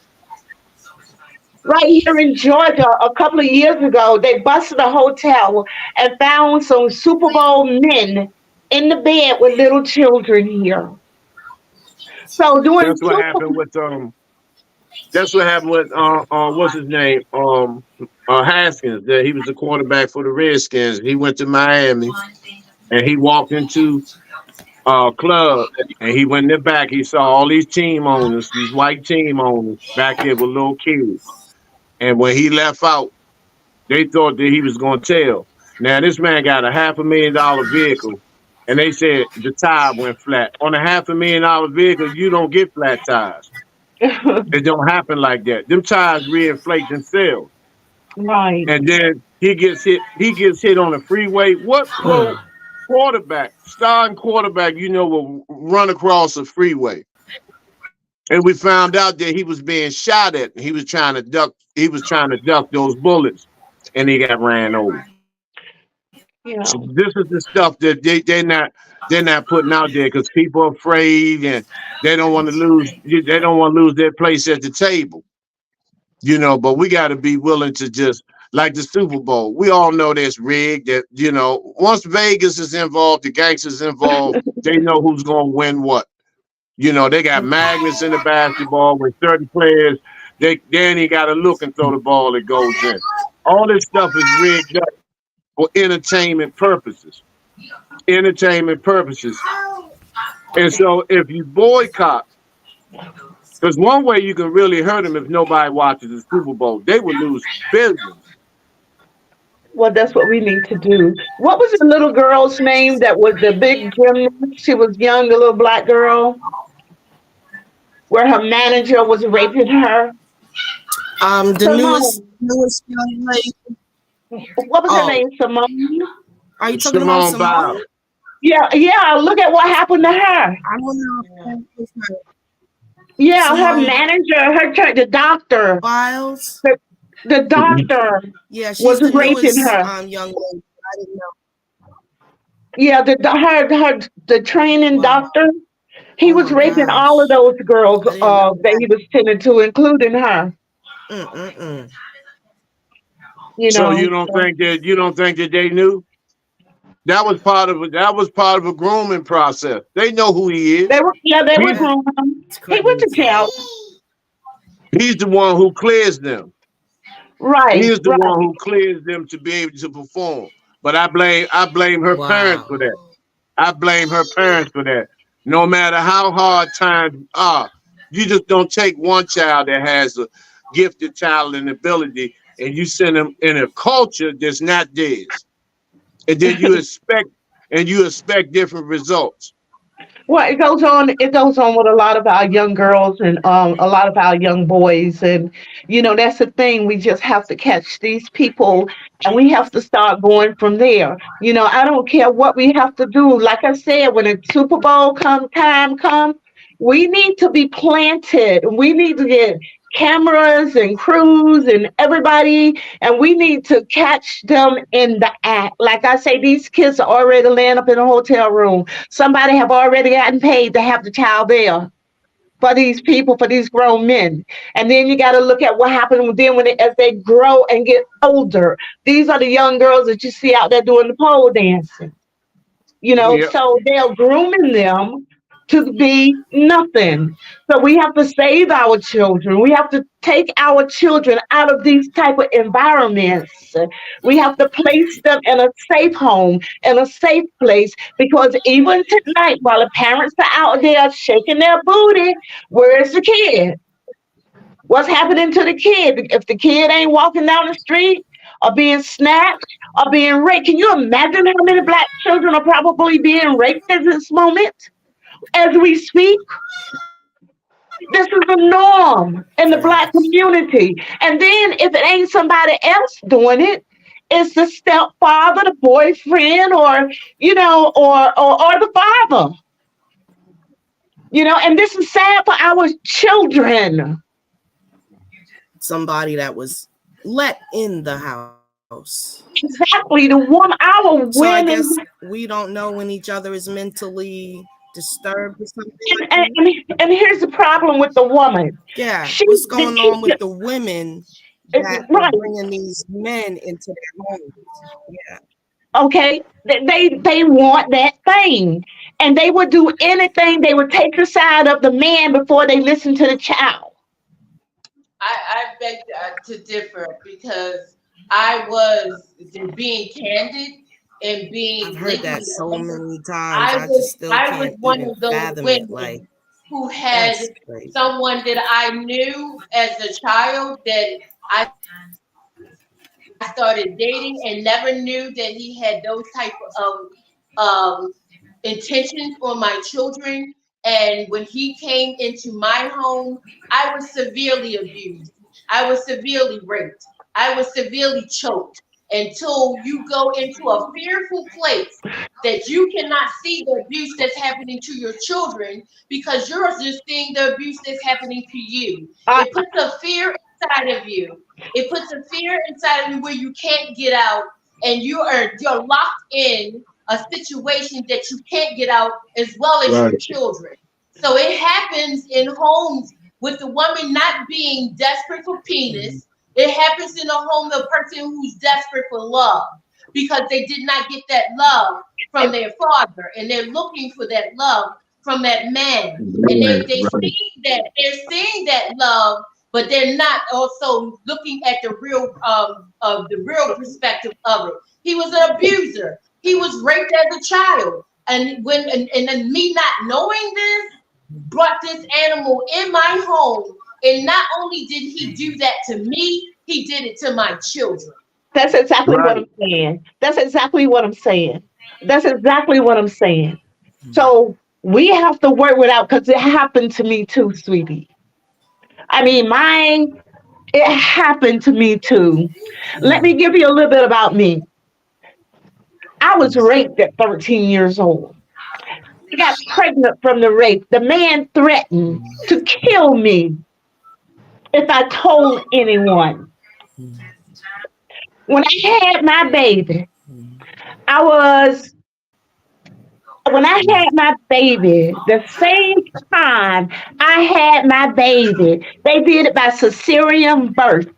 Right here in Georgia, a couple of years ago, they busted a hotel and found some Super Bowl men in the bed with little children here. So during that's what Super happened with that's what happened with what's his name? Haskins. That he was the quarterback for the Redskins. He went to Miami and he walked into a club and he went in the back. He saw all these team owners, these white team owners back there with little kids. And when he left out, they thought that he was going to tell. Now this man got a $500,000 vehicle, and they said the tire went flat. On a $500,000 vehicle, you don't get flat tires. It don't happen like that. Them tires reinflate themselves. right, And then he gets hit. He gets hit on the freeway. What pro quarterback, starting quarterback, will run across a freeway? And we found out that he was being shot at. And he was trying to duck. He was trying to duck those bullets, and he got ran over. you So know, this is the stuff that they're not putting out there because people are afraid and they don't want to lose. They don't want to lose their place at the table. But we got to be willing to just like the Super Bowl. We all know that's rigged. That once Vegas is involved, the gangsters involved, they know who's going to win what. They got magnets in the basketball with certain players. They ain't got to look and throw the ball that goes in. All this stuff is rigged up for entertainment purposes. Entertainment purposes. And so if you boycott, because one way you can really hurt them if nobody watches the Super Bowl, they would lose billions. well, that's what we need to do. What was the little girl's name that was the big gymnast? She was young, the little black girl, where her manager was raping her. The newest Simone. newest young lady. What was her Oh, name? Simone? are you talking about Simone Simone? Biles. Yeah, yeah. Look at what happened to her. I don't know if it's her. Yeah, her Simone manager, the doctor, Biles. the, the doctor Yeah, she's was the raping newest her. young lady. I didn't know. Yeah, the training Wow. doctor. He Oh was my raping all of gosh. those girls I didn't know that he that. was tending to, including her. Mm-mm-mm. You So know, so you don't think that they knew? That was part of a grooming process. They know who he is. they were He's That's grooming him. He went to crazy. jail. he's the one who clears them. He Right, is the right. one who clears them to be able to perform. But I blame her parents Wow. for that. I blame her parents for that. No matter how hard times are, you just don't take one child that has a gifted talent and ability and you send them in a culture that's not theirs. And then you expect different results. Well, it goes on. It goes on with a lot of our young girls and a lot of our young boys, and that's the thing. We just have to catch these people, and we have to start going from there. I don't care what we have to do. Like I said, when the Super Bowl come, we need to be planted. We need to get cameras and crews and everybody, and we need to catch them in the act. Like I say, these kids are already laying up in a hotel room. Somebody have already gotten paid to have the child there for these people, for these grown men. And then you got to look at what happened with them as they grow and get older. These are the young girls that you see out there doing the pole dancing. Yeah. So they're grooming them to be nothing. So we have to save our children. We have to take our children out of these type of environments. We have to place them in a safe home, in a safe place, because even tonight, while the parents are out there shaking their booty, where's the kid? What's happening to the kid? If the kid ain't walking down the street or being snatched or being raped, can you imagine how many black children are probably being raped at this moment as we speak? This is the norm in the black Facts. community. And then if it ain't somebody else doing it, it's the stepfather, the boyfriend, or or the father. And this is sad for our children. Somebody that was let in the house. Exactly. The one So our I guess women. we don't know when each other is mentally disturbed or something like and, that. and, and here's the problem with the woman. Yeah. She, What's the going on with kid, the women that are right? bringing these men into their homes? Yeah. Okay, they want that thing, and they would do anything. They would take the side of the man before they listen to the child. I beg to differ because I was being candid and I've being heard that liquid so honest. many times. I just still I was can't one even of those fathom it. Like, women who had that's crazy. someone that I knew as a child that I started dating and never knew that he had those type of intentions for my children. And when he came into my home, I was severely abused. I was severely raped. I was severely choked until you go into a fearful place that you cannot see the abuse that's happening to your children because you're just seeing the abuse that's happening to you. I, It puts a fear inside of you. It puts a fear inside of you where you can't get out and you're locked in a situation that you can't get out as well as your Right. children. So it happens in homes with the woman not being desperate for Mhm. penis. It happens in a home of a person who's desperate for love because they did not get that love from their father and they're looking for that love from that man. And Right. Right. they're seeing that love, but they're not also looking at the real of the real perspective of it. He was an abuser. He was raped as a child. And then me not knowing this brought this animal in my home. And not only did he do that to me, he did it to my children. that's exactly what Right. I'm saying. That's exactly what I'm saying. That's exactly what I'm saying. Mhm. So we have to work without because it happened to me too, sweetie. I mean, mine. It happened to me too. Let me Mhm. give you a little bit about me. I was raped at 13 years old. I got pregnant from the rape. The man threatened to kill me if I told anyone. Mhm. When I had my baby, Mhm. I was When I had my baby, the same time I had my baby, they did it by cesarean birth,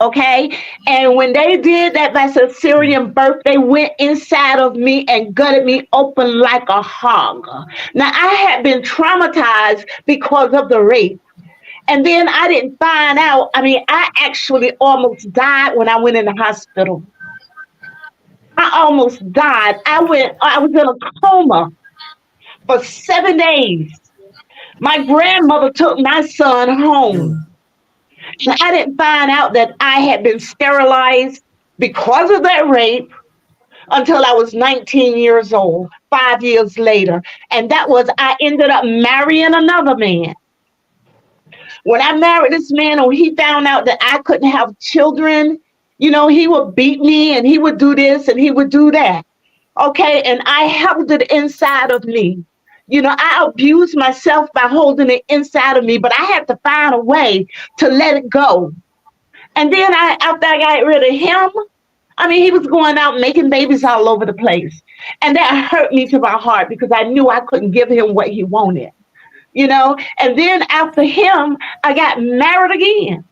okay? And when they did that by cesarean birth, they went inside of me and gutted me open like a hog. Now, I had been traumatized because of the rape. And then I didn't find out. I mean, I actually almost died when I went in the hospital. I almost died. I was in a coma for 7 days. My grandmother took my son home, and I didn't find out that I had been sterilized because of that rape until I was 19 years old, 5 years later. And that was, I ended up marrying another man. When I married this man, when he found out that I couldn't have children, he would beat me and he would do this and he would do that. Okay. And I held it inside of me. I abused myself by holding it inside of me, but I had to find a way to let it go. And then after I got rid of him, I mean, he was going out making babies all over the place. And that hurt me to my heart because I knew I couldn't give him what he wanted. And then after him, I got married again.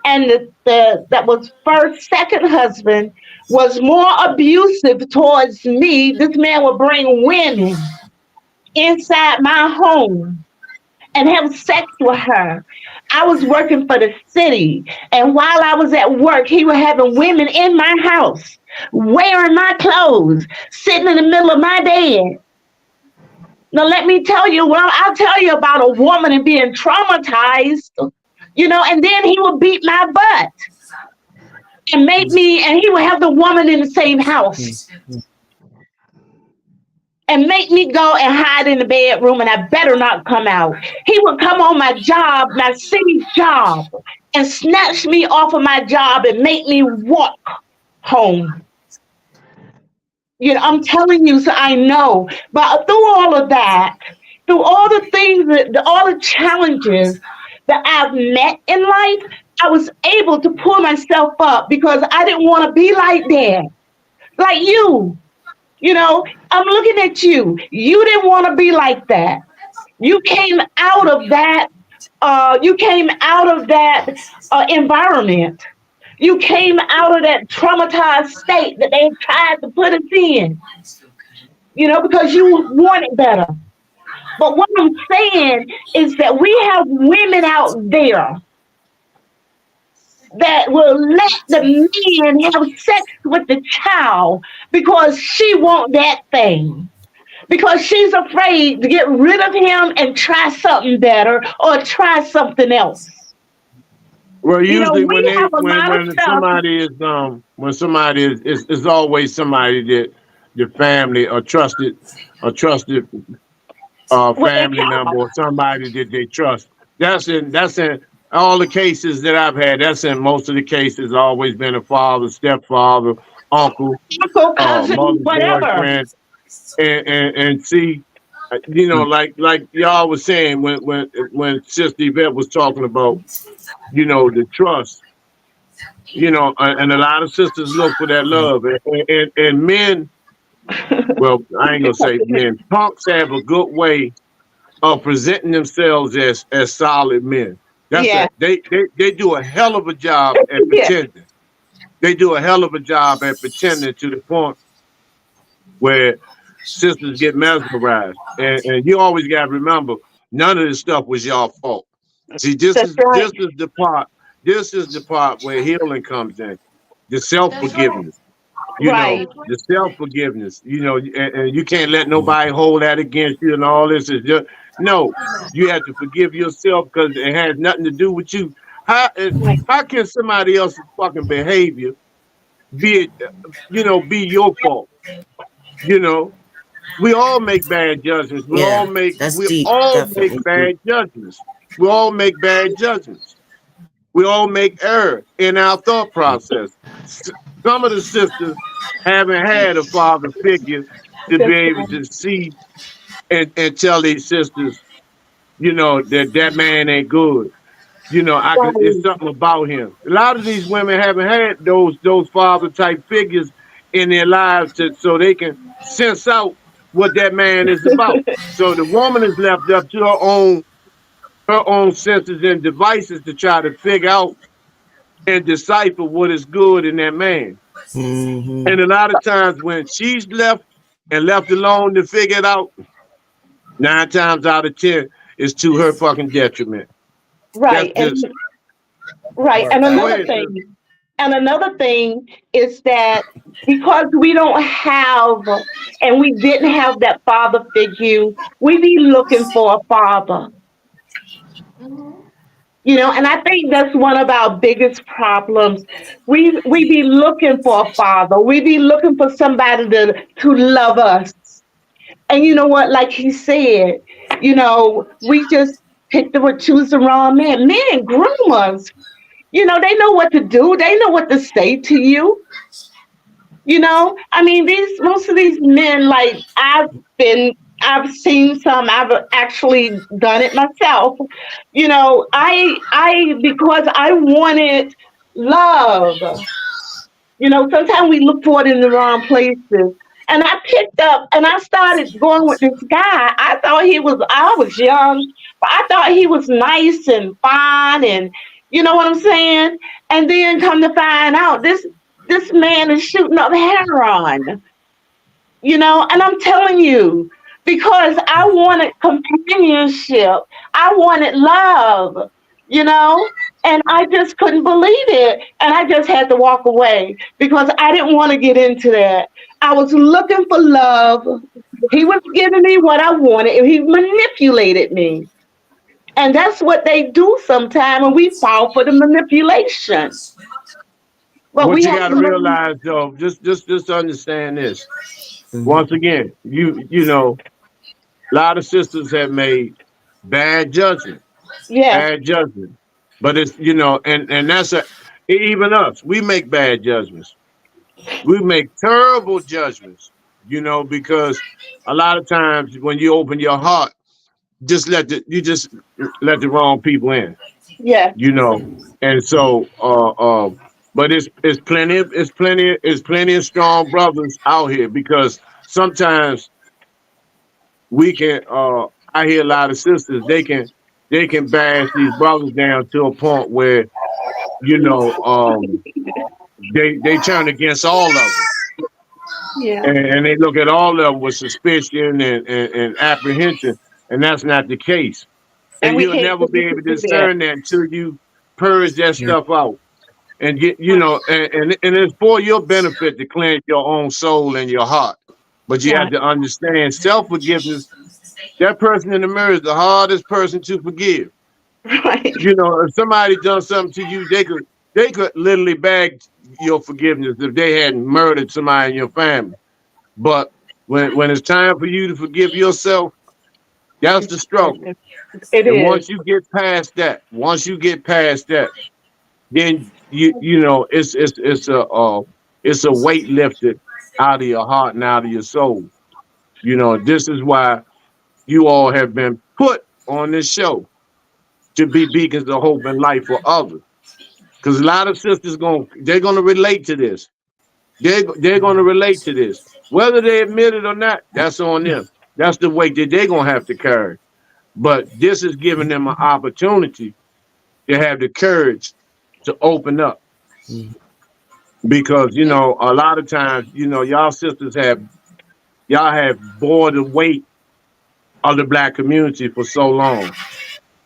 And that was second husband was more abusive towards me. This man would bring women inside my home and have sex with her. I was working for the city, and while I was at work, he was having women in my house, wearing my clothes, sitting in the middle of my bed. Now, let me tell you, I'll tell you about a woman and being traumatized, and then he would beat my butt and he would have the woman in the same house and make me go and hide in the bedroom and I better not come out. He would come on my job, my city job, and snatch me off of my job and make me walk home. I'm telling you, so I know. But through all of that, through all the things, all the challenges that I've met in life, I was able to pull myself up because I didn't want to be like that. Like you, I'm looking at you. You didn't want to be like that. You came out of that. You came out of that environment. You came out of that traumatized state that they tried to put us in, because you wanted better. But what I'm saying is that we have women out there that will let the man have sex with the child because she wants that thing. Because she's afraid to get rid of him and try something better or try something else. Well, usually when We they have a lot of when stuff. somebody is when somebody is always somebody that the family a trusted With their family member or somebody that they trust. That's in all the cases that I've had. That's in most of the cases. Always been a father, stepfather, uncle, uncle, cousin, mother's whatever. boyfriend, and see, like y'all was saying when Sister Yvette was talking about, the trust, and a lot of sisters look for that love, and men. Well, I ain't gonna say men. Punks have a good way of presenting themselves as solid men. That's Yeah, it. They do a hell of a job at yeah, pretending. They do a hell of a job at pretending to the point where sisters get mesmerized. And you always got to remember, none of this stuff was y'all fault. See, this that's is right. this is the part. This is the part where healing comes in. The self That's right. forgiveness. Right. That's right. The self forgiveness. And you can't let nobody hold that against you. And all this is just no. You have to forgive yourself because it has nothing to do with you. Right. How can somebody else's fucking behavior be your fault? You know, we all make bad judgments. We all Yeah, make that's we deep. all make Definitely deep. bad judgments. We all make bad judgments. We all make error in our thought process. Some of the sisters haven't had a father figure to be That's able right. to see and tell these sisters, that man ain't good. It's Right. something about him. A lot of these women haven't had those father type figures in their lives so they can sense out. what that man is about. So the woman is left up to her own senses and devices to try to figure out and decipher what is good in that man. Mm-hmm. And a lot of times when she's left and left alone to figure it out, 9 times out of 10, it's to her fucking detriment. That's Right. just Right. And go another ahead, sis. thing, is that because we don't have and we didn't have that father figure, we be looking for a father. Mm-hmm. And I think that's one of our biggest problems. We be looking for a father. We be looking for somebody to love us. And you know what? Like he said, we just pick the choose the wrong man. Men groom us. They know what to do. They know what to say to you. I mean, these most of these men, like I've seen some. I've actually done it myself. I because I wanted love. Sometimes we look for it in the wrong places. And I picked up and I started going with this guy. I was young, but I thought he was nice and fine and you know what I'm saying? And then come to find out this man is shooting up heroin, and I'm telling you, because I wanted companionship, I wanted love, you know, and I just couldn't believe it. And I just had to walk away because I didn't want to get into that. I was looking for love. He was giving me what I wanted, and he manipulated me. And that's what they do sometimes, and we fall for the manipulation. But What we you have got to to learn. realize, though, just understand this. Mm-hmm. Once again, you know, a lot of sisters have made bad judgment, Yes, bad judgment. But it's and that's even us. We make bad judgments. We make terrible judgments. Because a lot of times when you open your heart, just let the wrong people in. yes, you know. And so, but it's plenty of strong brothers out here because sometimes we can. I hear a lot of sisters they can bash these brothers down to a point where you know they turn against all of them. yeah. And they look at all of them with suspicion and apprehension, and that's not the case. And And we you'll can't never be do able to that. discern that until you purge that stuff out. And get and it's for your benefit to cleanse your own soul and your heart. But you have Right, to understand self-forgiveness. That person in the mirror is the hardest person to forgive. right, If somebody done something to you, they could literally beg your forgiveness if they hadn't murdered somebody in your family. But when it's time for you to forgive yourself, that's the struggle. it And is. once you get past that, then it's a weight lifted out of your heart and out of your soul. This is why you all have been put on this show to be beacons of hope and light for others. Because a lot of sisters they're gonna relate to this. They're gonna relate to this. Whether they admit it or not, that's on them. That's the weight that they're gonna have to carry. But this is giving them an opportunity to have the courage to open up. Because a lot of times y'all sisters y'all have bore the weight of the black community for so long.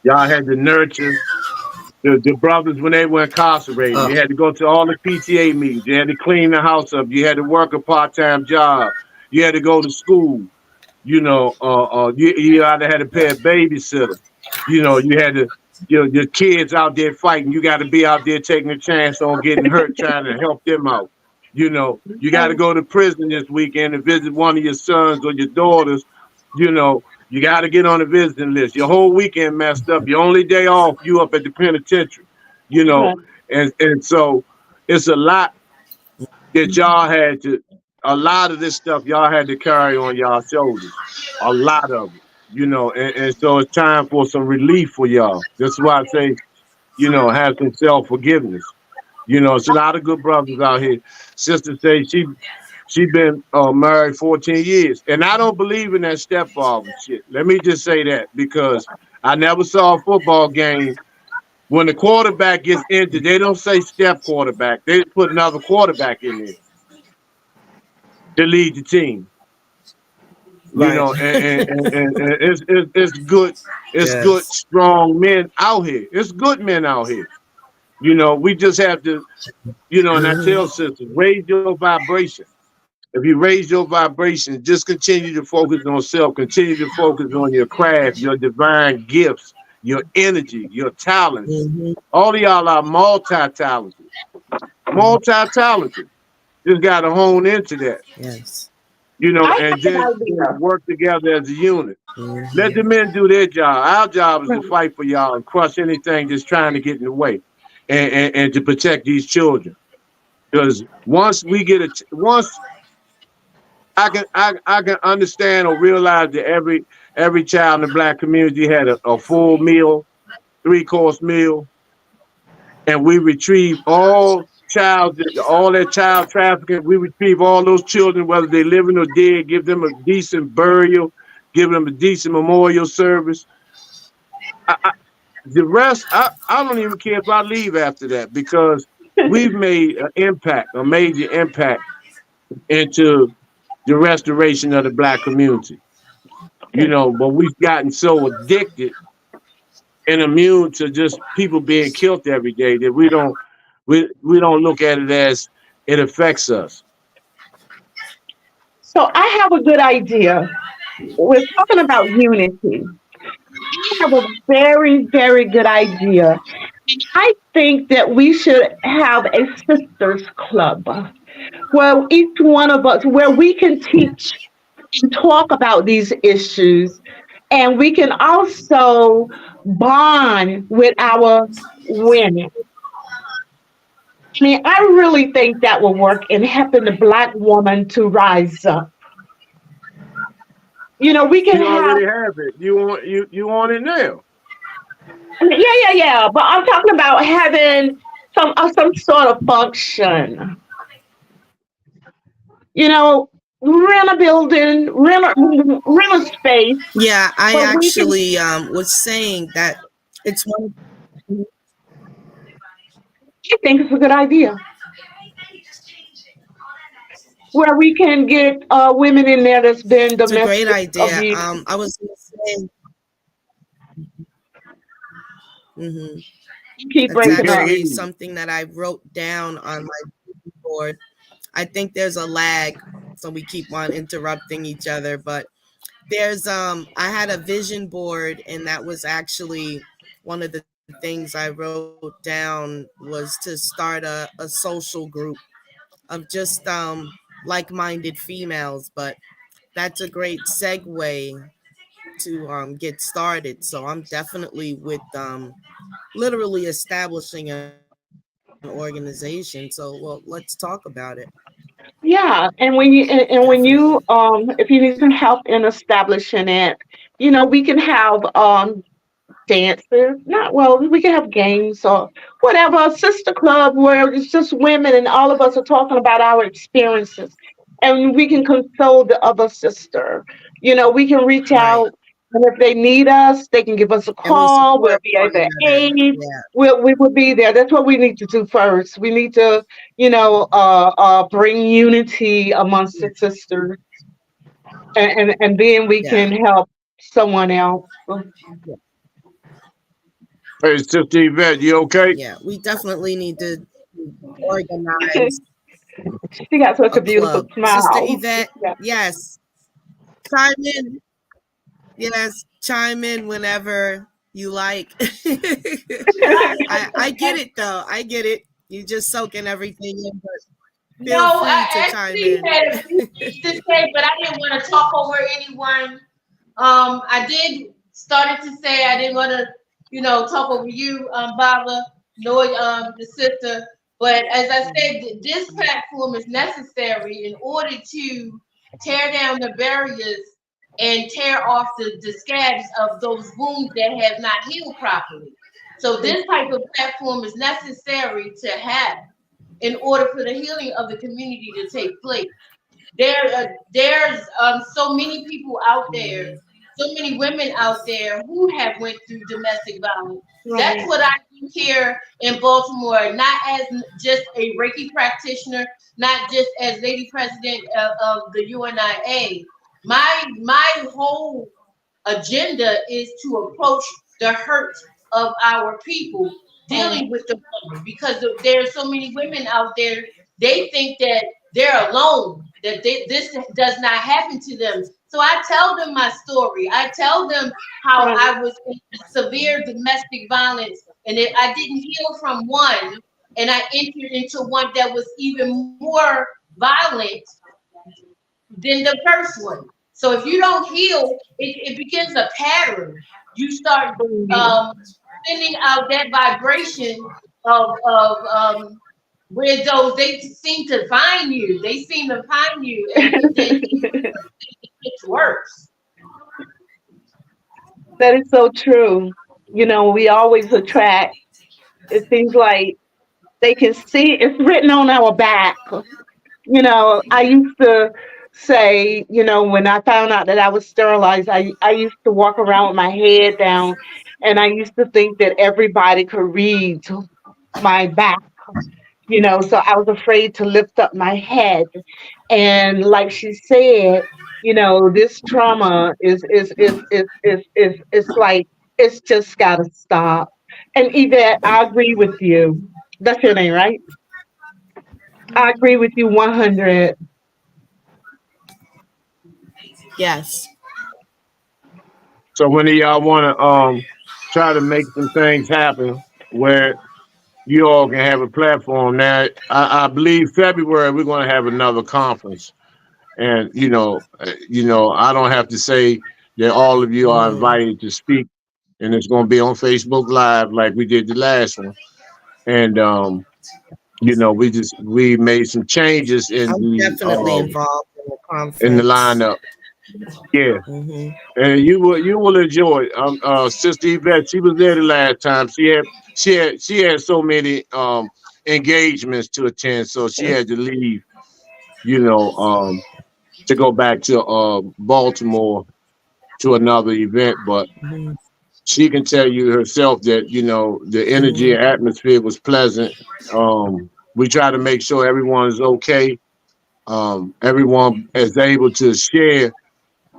Y'all had to nurture the brothers when they were incarcerated. Uh, You had to go to all the PTA meetings. You had to clean the house up. You had to work a part-time job. You had to go to school. You either had to pay a babysitter. You had to, your kids out there fighting. You got to be out there taking a chance on getting hurt, trying to help them out. You got to go to prison this weekend and visit one of your sons or your daughters. You got to get on the visiting list. Your whole weekend messed up. Your only day off, you up at the penitentiary. You know, Right, and so it's a lot that y'all had to. A lot of this stuff y'all had to carry on y'all shoulders. A lot of it. And so it's time for some relief for y'all. That's why I say, have some self forgiveness. It's a lot of good brothers out here. Sister say She been married 14 years. And I don't believe in that stepfather shit. Let me just say that because I never saw a football game. When the quarterback gets injured, they don't say step quarterback. They put another quarterback in there to lead the team. You Right. know, and it's good. It's good, Yes. strong men out here. It's good men out here. You know, we just have to, and I Hmm. tell sisters, raise your vibration. If you raise your vibration, just continue to focus on self, continue to focus on your craft, your divine gifts, your energy, your talents. Hmm. All of y'all are multi-talented. Multi-talented. Just gotta hone into that, Yes. I and have an then idea. work together as a unit. Let Hmm. the men do their job. Our job is to fight for y'all and crush anything that's trying to get in the way and to protect these children. Because once I can understand or realize that every child in the black community had a full meal, 3-course meal, and we retrieve all that child trafficking. We retrieve all those children, whether they living or dead, give them a decent burial, give them a decent memorial service. I, the rest, I don't even care if I leave after that because we've made an impact, a major impact into the restoration of the black community. But we've gotten so addicted and immune to just people being killed every day that we don't look at it as it affects us. So I have a good idea. We're talking about unity. I have a very, very good idea. I think that we should have a sisters club where each one of us, where we can teach and talk about these issues, and we can also bond with our women. I mean, I really think that will work in helping the Black woman to rise up. We can We have, already have it. You want it now. I mean, yeah, yeah, yeah, but I'm talking about having some sort of function. You know, rent a building, rent a space, Yeah, I but we can. actually was saying that it's one. I think it's a good idea where we can get women in there that's been It's a great domestic idea. abuse. I was gonna say, hmm Keep that's We breaking can't up. hear actually you. something that I wrote down on my board. I think there's a lag, so we keep on interrupting each other. But there's I had a vision board, and that was actually one of the things I wrote down was to start a social group of just like-minded females. But that's a great segue to get started. So I'm definitely with literally establishing an organization. So well, let's talk about it. Yeah, and when you and when Definitely. you if you need some help in establishing it, we can have dances. Not well, we can have games or whatever, a sister club where it's just women and all of us are talking about our experiences. And we can console the other sister. We can reach Right. out, and if they need us, they can give us a And we call. We'll support be one at their another. aid. Yeah. We will be there. That's what we need to do first. We need to, bring unity amongst the sisters, and then we Yeah. can help someone else. Hey, Sister Yvette, you okay? Yeah. We definitely need to organize She got such a a beautiful club. Sister smile. Yvette, Yeah. yes. Chime in. Yes. Chime in whenever you like. I get it though. I get it. You just soaking everything in, but No, feel free to I chime actually in. had a few things to say, but I didn't want to talk over anyone. I did started to say I didn't want to, talk over you, Baba, nor the sister. But as I said, this platform is necessary in order to tear down the barriers and tear off the scabs of those wounds that have not healed properly. So this type of platform is necessary to have. in order for the healing of the community to take place. There's so many people out there, so many women out there who have went through domestic violence. That's Right. what I do here in Baltimore, not as just a Reiki practitioner, not just as lady president of the UNIA. My whole agenda is to approach the hurt of our people Right. dealing with the woman, because there are so many women out there, they think that they're alone, that this does not happen to them. So I tell them my story. I tell them how Right. I was in severe domestic violence, and if I didn't heal from one, and I entered into one that was even more violent than the first one. So if you don't heal, it begins a pattern. You start Mhm. um, sending out that vibration of where those they seem to find you. They seem to find you, and then it gets worse. That is so true. We always attract. It seems like they can see it's written on our back. I used to say, when I found out that I was sterilized, I used to walk around with my head down, and I used to think that everybody could read my back. So I was afraid to lift up my head. And like she said, this trauma is like it's just gotta stop. And Yvette, I agree with you. That's your name, right? I agree with you 100. Yes. So when do y'all want to try to make some things happen where you all can have a platform? Now, I believe February we're going to have another conference, and I don't have to say that all of you are Mm-hmm. invited to speak, and it's going to be on Facebook Live like we did the last one. And we made some changes I'm definitely involved in the in the conference. lineup. Yeah, Mm-hmm. and you will enjoy it. Sister Yvette, she was there the last time. She had so many engagements to attend, so she had to leave. You know, to go back to Baltimore to another event, but Mm-hmm. she can tell you herself that the energy Mm-hmm. and atmosphere was pleasant. We try to make sure everyone is okay. Everyone is able to share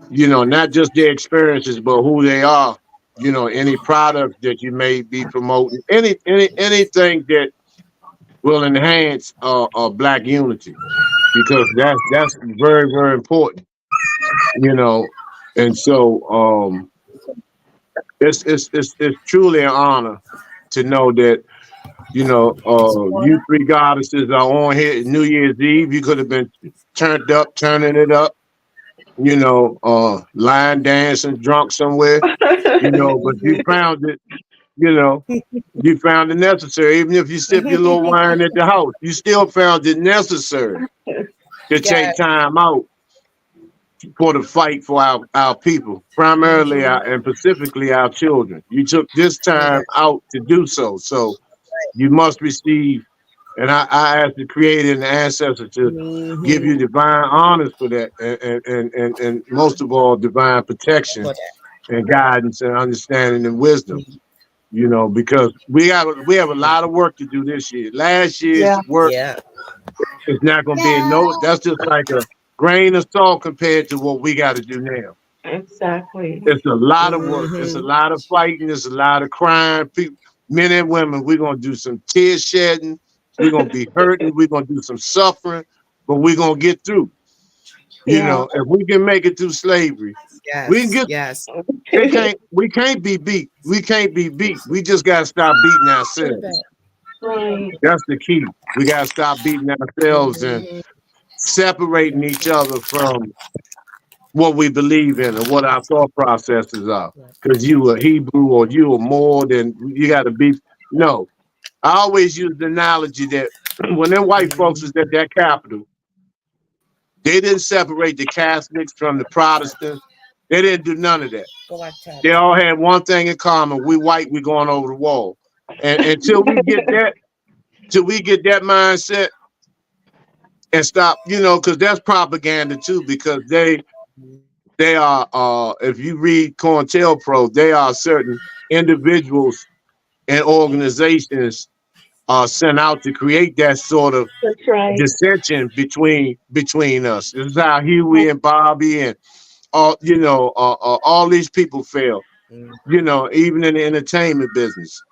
not just their experiences, but who they are. Any product that you may be promoting, anything that will enhance Black unity, because that's very, very important. You know, and so it's truly an honor to know that you three goddesses are on here New Year's Eve. You could have been turned up, turning it up, line dancing, drunk somewhere, but you found it, you know, you found it necessary. Even if you sip your little wine at the house, you still found it necessary to Yeah. take time out for the fight for our people, primarily Mm-hmm. and specifically our children. You took this Yeah. time out to do so. So you must receive, and I ask the creator and the ancestor to give Mm-hmm. you divine honors for that, and most of all, divine protection For that. and guidance and understanding and wisdom. Mm-hmm. Because we have a lot of work to do this year. Last year's Yeah, work Yeah. is not going to be no. That's just like a grain of salt compared to what we got to do now. exactly. It's a lot of work. It's a Mm-hmm. lot of fighting. It's a lot of crying. People, men and women, we're gonna do some tear shedding. We're gonna be hurting. We're gonna do some suffering, but we're gonna get through. Yeah. If we can make it through slavery, we can Yes. get. Yes. They can't. We can't be beat. We can't be beat. We just gotta stop beating Put it ourselves. back. Right. That's the key. We gotta stop beating ourselves and Mm-hmm. separating each other from what we believe in and what our thought processes are. Because you are Hebrew or you are more than you got to be. No, I always use the analogy that when them white folks was at that Capitol, they didn't separate the Catholics from the Protestants. They didn't do none of that. Go back, They Tabby. all had one thing in common: we white, we going over the wall. And until we get that, till we get that mindset and stop, because that's propaganda too, because they are if you read COINTELPRO, they are certain individuals and organizations are sent out to create that sort of That's right. dissension between us. This is how Huey and Bobby and all these people fail. Even in the entertainment business.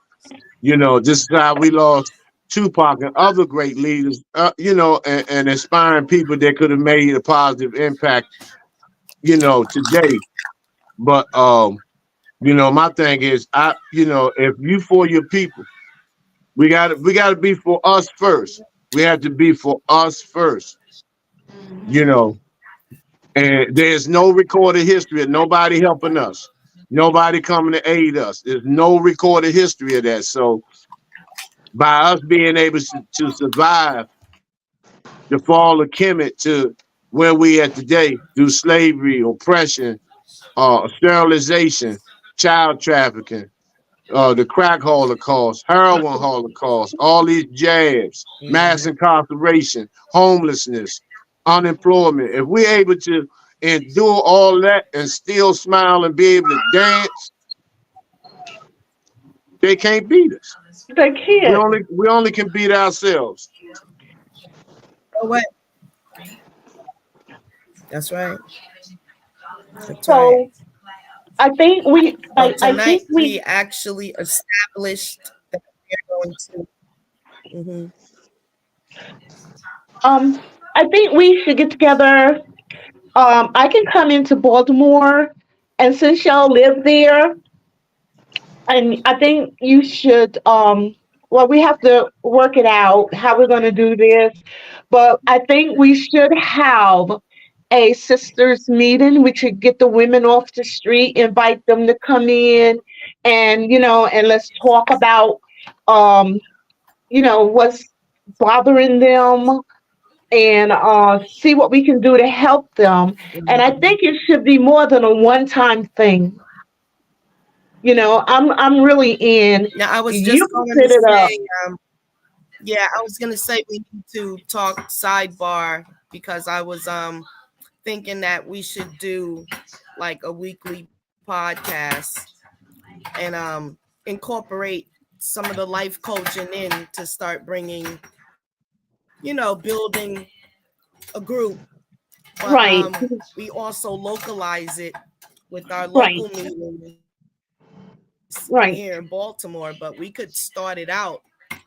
This is how we lost Tupac and other great leaders. And inspiring people that could have made a positive impact. Today. But my thing is, if you for your people, we gotta be for us first. We have to be for us first. You Mhm. know, and there's no recorded history of nobody helping us, nobody coming to aid us. There's no recorded history of that. So by us being able to survive the fall of Kemet to where we at today through slavery, oppression, sterilization, child trafficking, the crack holocaust, heroin holocaust, all these jabs, mass incarceration, homelessness, unemployment. If we're able to endure all that and still smile and be able to dance, they can't beat us. They We can't. only we only can beat ourselves. Oh, what? That's right. That's right. So I think we, Well, I tonight think we we, actually established that we're going to. Mhm. um, I think we should get together. I can come into Baltimore, and since y'all live there, and I think you should. Well, we have to work it out how we're going to do this, but I think we should have a sisters meeting. We should get the women off the street, invite them to come in, and and let's talk about um, what's bothering them, and see what we can do to help them. And I Mhm. think it should be more than a one-time thing. I'm really in. Now, I was You just can going to set it up. say, yeah, I was going to say we need to talk sidebar because I was thinking that we should do like a weekly podcast and incorporate some of the life coaching in to start bringing, building a group, but Right, we also localize it with our local right, meetings here in Baltimore. right. But we could start it out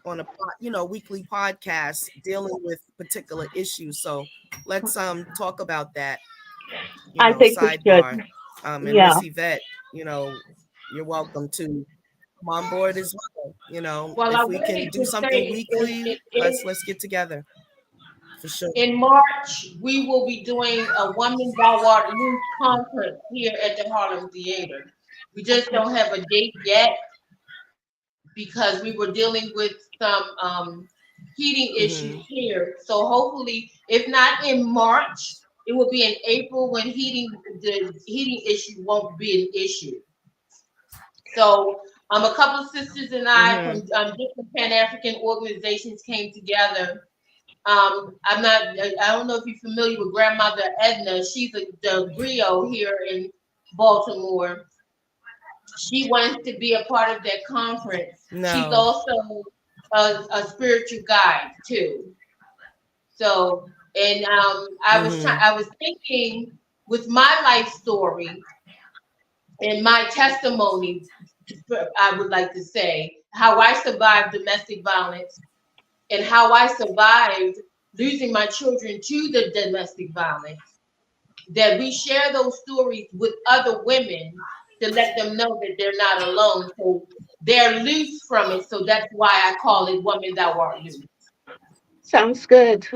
on a weekly podcast dealing with particular issues. So let's talk about that. I think we Sidebar. should. And Miss Yeah. Yvette, you're welcome to come on board as well. Well, If I we can wanted do to something say weekly, let's get together for sure. in March we will be doing a Woman Thou Art Loose conference here at the Harlem Theater. We just don't have a date yet because we were dealing with some heating Hmm. issues here. So hopefully, if not in March, it will be in April when the heating issue won't be an issue. So a couple of sisters and I from Hmm. different Pan African organizations came together. I don't know if you're familiar with Grandmother Edna. She's the griot here in Baltimore. She wants to be a part of that conference. She's No. also a spiritual guide too. So, and Hmm. I was thinking with my life story and my testimony, I would like to say how I survived domestic violence and how I survived losing my children to the domestic violence, that we share those stories with other women to let them know that they're not alone. So they're loose from it. So that's why I call it Woman Thou Art Loose. Sounds good.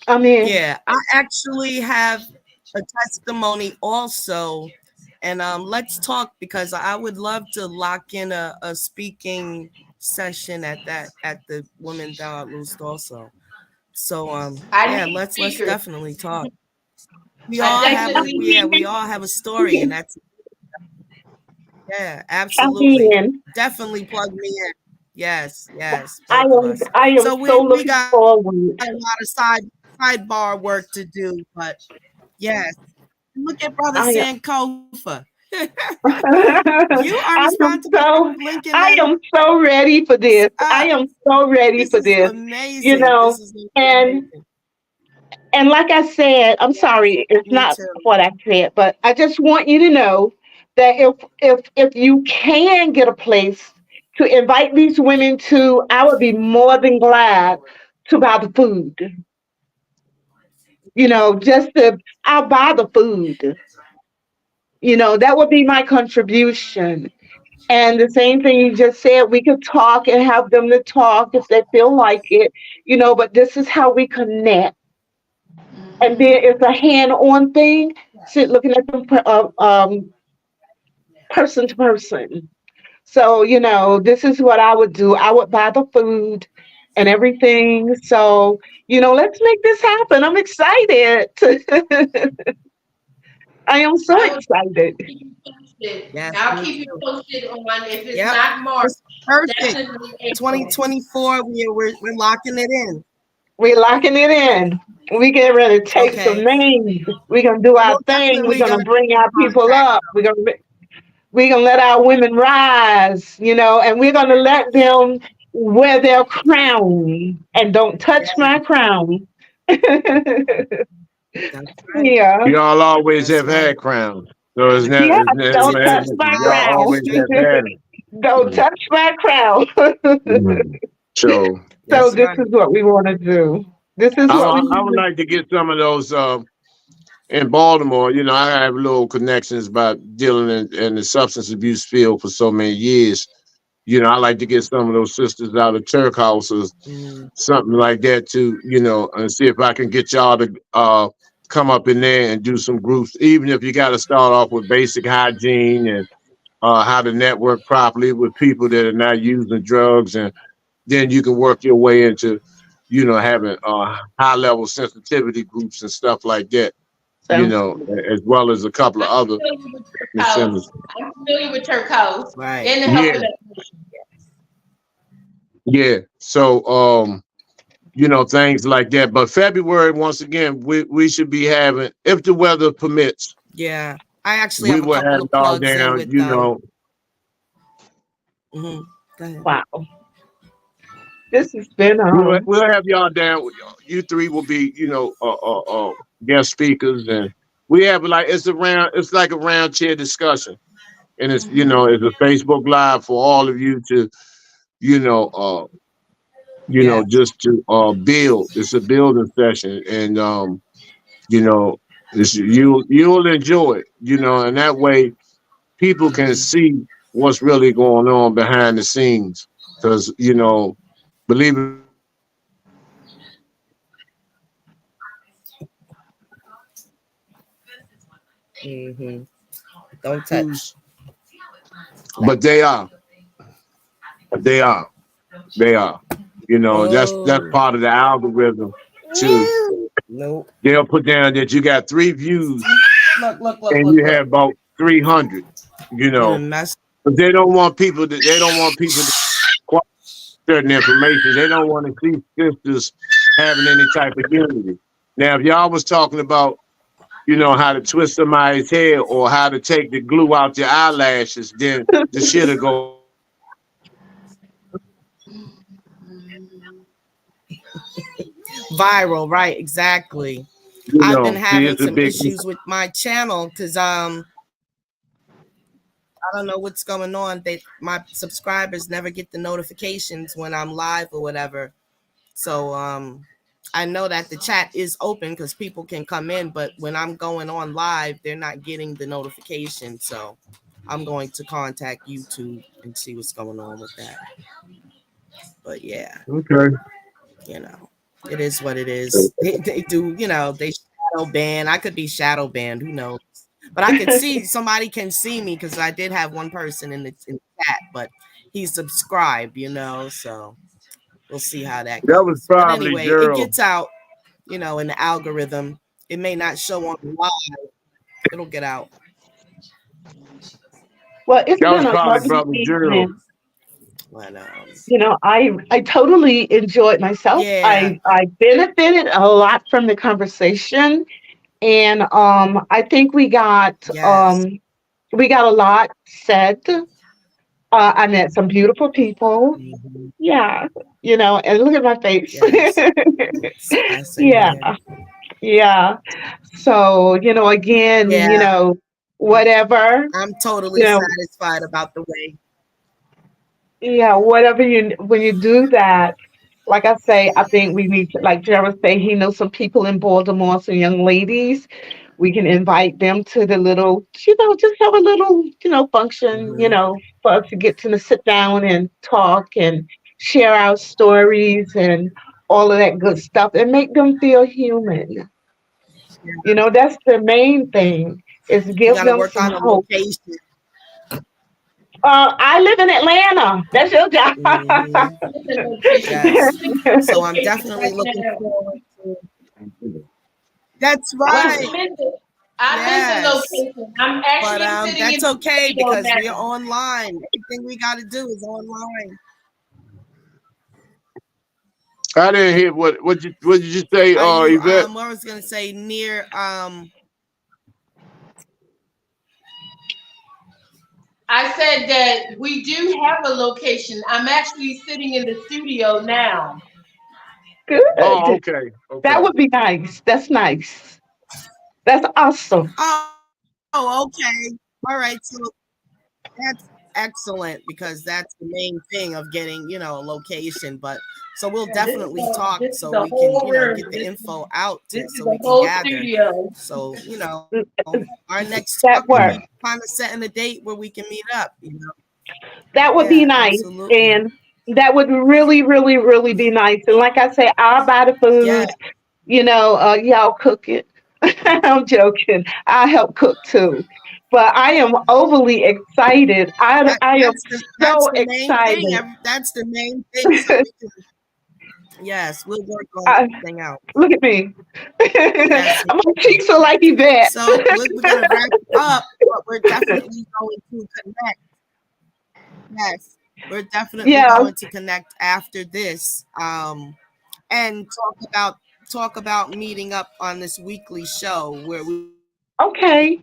I'm in. Yeah, I actually have a testimony also. And let's talk because I would love to lock in a speaking session at the Women Thou Art Loosed also. So I yeah, need let's speakers. definitely talk. We I all have a definitely yeah, need we all have a story, and that's yeah, I'm absolutely. in. Definitely plug me in. Yes, both of us. I am So so we looking got a lot of forward. sidebar work to do, but yes. Look at Brother I Sankofa. You are I am responsible for so linking I them am so ready for this. I up. am so ready This for is this. You amazing. know, This is going to be and amazing. like I said, I'm Yes, sorry, it's me not too. what I said, but I just want you to know that if you can get a place to invite these women to, I would be more than glad to buy the food. Just to I'll buy the food. That would be my contribution. And the same thing you just said, we could talk and have them to talk if they feel like it, but this is how we connect. And then it's a hand-on thing, sit looking at them person to person. So, this is what I would do. I would buy the food and everything. So, let's make this happen. I'm excited. I am so I will excited. keep you posted. Yes, I'll me keep you too. posted on if it's Yep. not March, It's perfect. definitely April. 2024, we're locking it in. We're locking it in. We get ready to take some Okay. names. We're gonna do our We'll thing. We're definitely gonna gonna bring be in our people contact. up. We're gonna let our women rise, and we're gonna let them wear their crown. And don't touch Yeah, my crown. that's right. Yeah. Y'all always That's have right. had crowns. So Yeah. That's Don't touch exactly my y'all right. crown. always have had them. Don't touch my crown. Mhm. So So That's this right. is what we want to do. This is what we I would want like to get some of those in Baltimore. I have little connections about dealing in the substance abuse field for so many years. I like to get some of those sisters out of Turk House or Mm, something like that too, and see if I can get y'all to come up in there and do some groups, even if you got to start off with basic hygiene and how to network properly with people that are not using drugs, and then you can work your way into, having high level sensitivity groups and stuff like that, to. as well as a couple of I'm other familiar with Turk centers. House. I'm familiar with Turk House right. and the help Yeah, of that mission. yeah. So, things like that. But February, once again, we should be having, if the weather permits, Yeah. I actually we have a will couple have of y'all plugs in down. with mhm. Go ahead. Wow. This has been We'll have y'all down. You three will be, guest speakers, and we have it's like a round chair discussion, and it's a Facebook Live for all of you to, you know, uh, Yeah. just to build. It's a building session, and you know, you'll enjoy it, and that way people can Mhm. see what's really going on behind the scenes, because believe it or not, a lot of these rooms Mhm. Don't touch use, that. but they are, they are. That's Oh. part of the algorithm too. Nope. They'll put down that you got 3 views and Look, you look. have about 300. You done messed. But they don't want people to. They don't want people to acquire certain information. They don't want to see sisters having any type of unity. Now, if y'all was talking about, how to twist somebody's hair or how to take the glue out your eyelashes, then the shit'll go viral. Viral, right? Exactly. I've been See, having it's a some big. issues with my channel because I don't know what's going on. My subscribers never get the notifications when I'm live or whatever. So I know that the chat is open because people can come in, but when I'm going on live, they're not getting the notification. So I'm going to contact YouTube and see what's going on with that. But yeah, Okay. it is what it is. They do, they shadow ban. I could be shadow banned. Who knows? But I could see somebody can see me because I did have one person in the chat, but he's subscribed, so we'll see how that That was goes. But probably anyway, it Gerald. gets out, in the algorithm. It may not show on live. It'll get out. Well, it's That been was a probably lovely brother Gerald. evening. But I totally enjoyed myself. yeah, I benefited a lot from the conversation, and I think yes, we got a lot said. I met some beautiful people. hmm, Yeah, and look at my face. yes. Same Yeah, here. yeah. So, again, Yeah, whatever, I'm you totally know, satisfied about the way. yeah, when you do that, like I say, I think we need to, like Jared say, he knows some people in Baltimore, some young ladies. We can invite them to the little, just have a little, function, Hmm. for us to get to sit down and talk and share our stories and all of that good stuff and make them feel human. That's the main thing is We give got to them work some on a hope. location. I live in Atlanta. That's your job. Hmm. What's the location? Yes. Send me the So I'm location definitely right looking now. forward to. That's right. I meant the Yes. location. I'm But actually sitting in that's the okay studio because we're now. online. Everything we got to do is online. I didn't hear what did you say, Are you Yvette? what I was gonna say near I said that we do have a location. I'm actually sitting in the studio now. Oh, Good. okay, That okay. would be nice. That's nice. That's awesome. oh, okay. All right. So that's excellent because that's the main thing of getting, a location. But so we'll Yeah, definitely talk this is so the we can, whole get room. the info out This is so the we can whole gather. studio. So, our next talk That will be work. kind of setting a date where we can meet up. That would be Yeah, nice. absolutely. And that would really, really, really be nice. And like I say, I'll buy the Yeah, food, y'all cook it. I'm joking. I help cook too. But I am overly excited. I am that's so the main thing. excited. That's the main thing. So we can, yes, we'll work on I, everything out. Look at me. Yes, My ma'am. cheeks are like Yvette. So we're gonna wrap up, but we're definitely going to connect. Yes, we're definitely Yeah. going to connect after this, and talk about meeting up on this weekly show where we can attack Okay.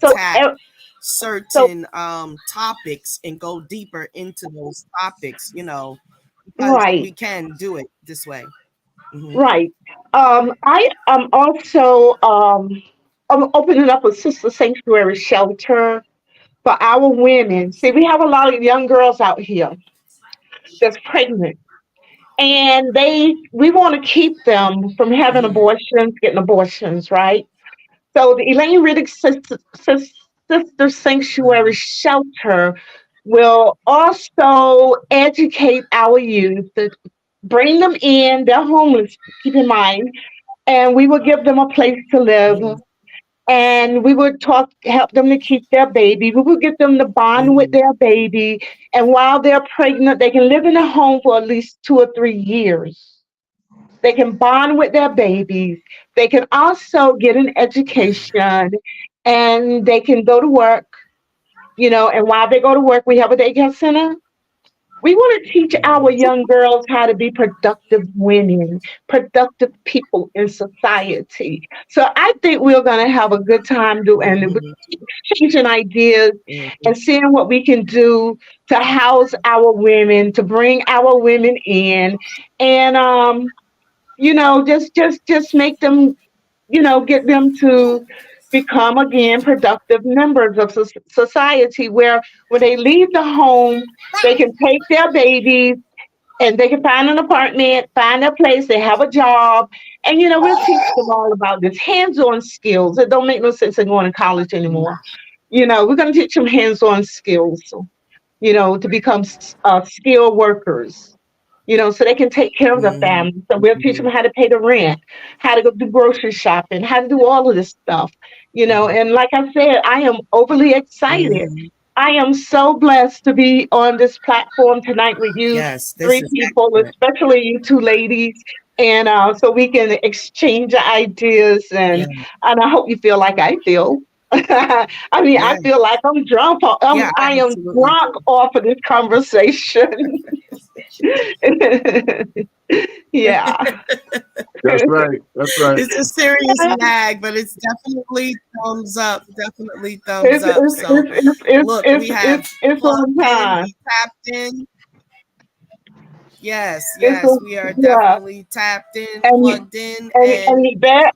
So, certain so topics and go deeper into those topics, because we right, can do it this way. Hmm. right. I am also I'm opening up a sister sanctuary shelter for our women. See, we have a lot of young girls out here that's pregnant, and we want to keep them from having Hmm. abortions, getting abortions, right? So the Elaine Riddick Sister Sanctuary Hmm. Shelter will also educate our youth, to bring them in. They're homeless, keep in mind, and we will give them a place to live. Hmm. And we would help them to keep their baby. We would get them to bond with Hmm. their baby. And while they're pregnant, they can live in a home for at least 2 or 3 years. They can bond with their babies. They can also get an education and they can go to work, and while they go to work, we have a daycare center. We want to teach our young girls how to be productive women, productive people in society. So I think we're going to have a good time doing Hmm. exchanging ideas Hmm. and seeing what we can do to house our women, to bring our women in, and just make them, get them to become again productive members of society where when they leave the home, they can take their babies and they can find an apartment, find a place, they have a job, and we'll teach them all about this hands-on skills. It don't make no sense in going to college anymore. We're going to teach them hands-on skills, to become skilled workers, so they can take care of the Hmm. family. So we'll teach them how to pay the rent, how to go do grocery shopping, how to do all of this stuff, And like I said, I am overly excited. Hmm. I am so blessed to be on this platform tonight with you, Yes, this three is people, excellent. especially you two ladies. And so we can exchange ideas, Yeah. and I hope you feel like I feel. I mean, I Yeah. feel like I'm drunk. Yeah, I I am absolutely drunk do. off of this conversation. Yeah. That's right. That's right. It's a serious lag, but it's definitely thumbs up. Definitely thumbs It's up. it's So, it's it's look, it's we it's have it's on plugged in, time. we tapped in. Yes, It's yes, on, we are yeah. definitely tapped in, And plugged in, and and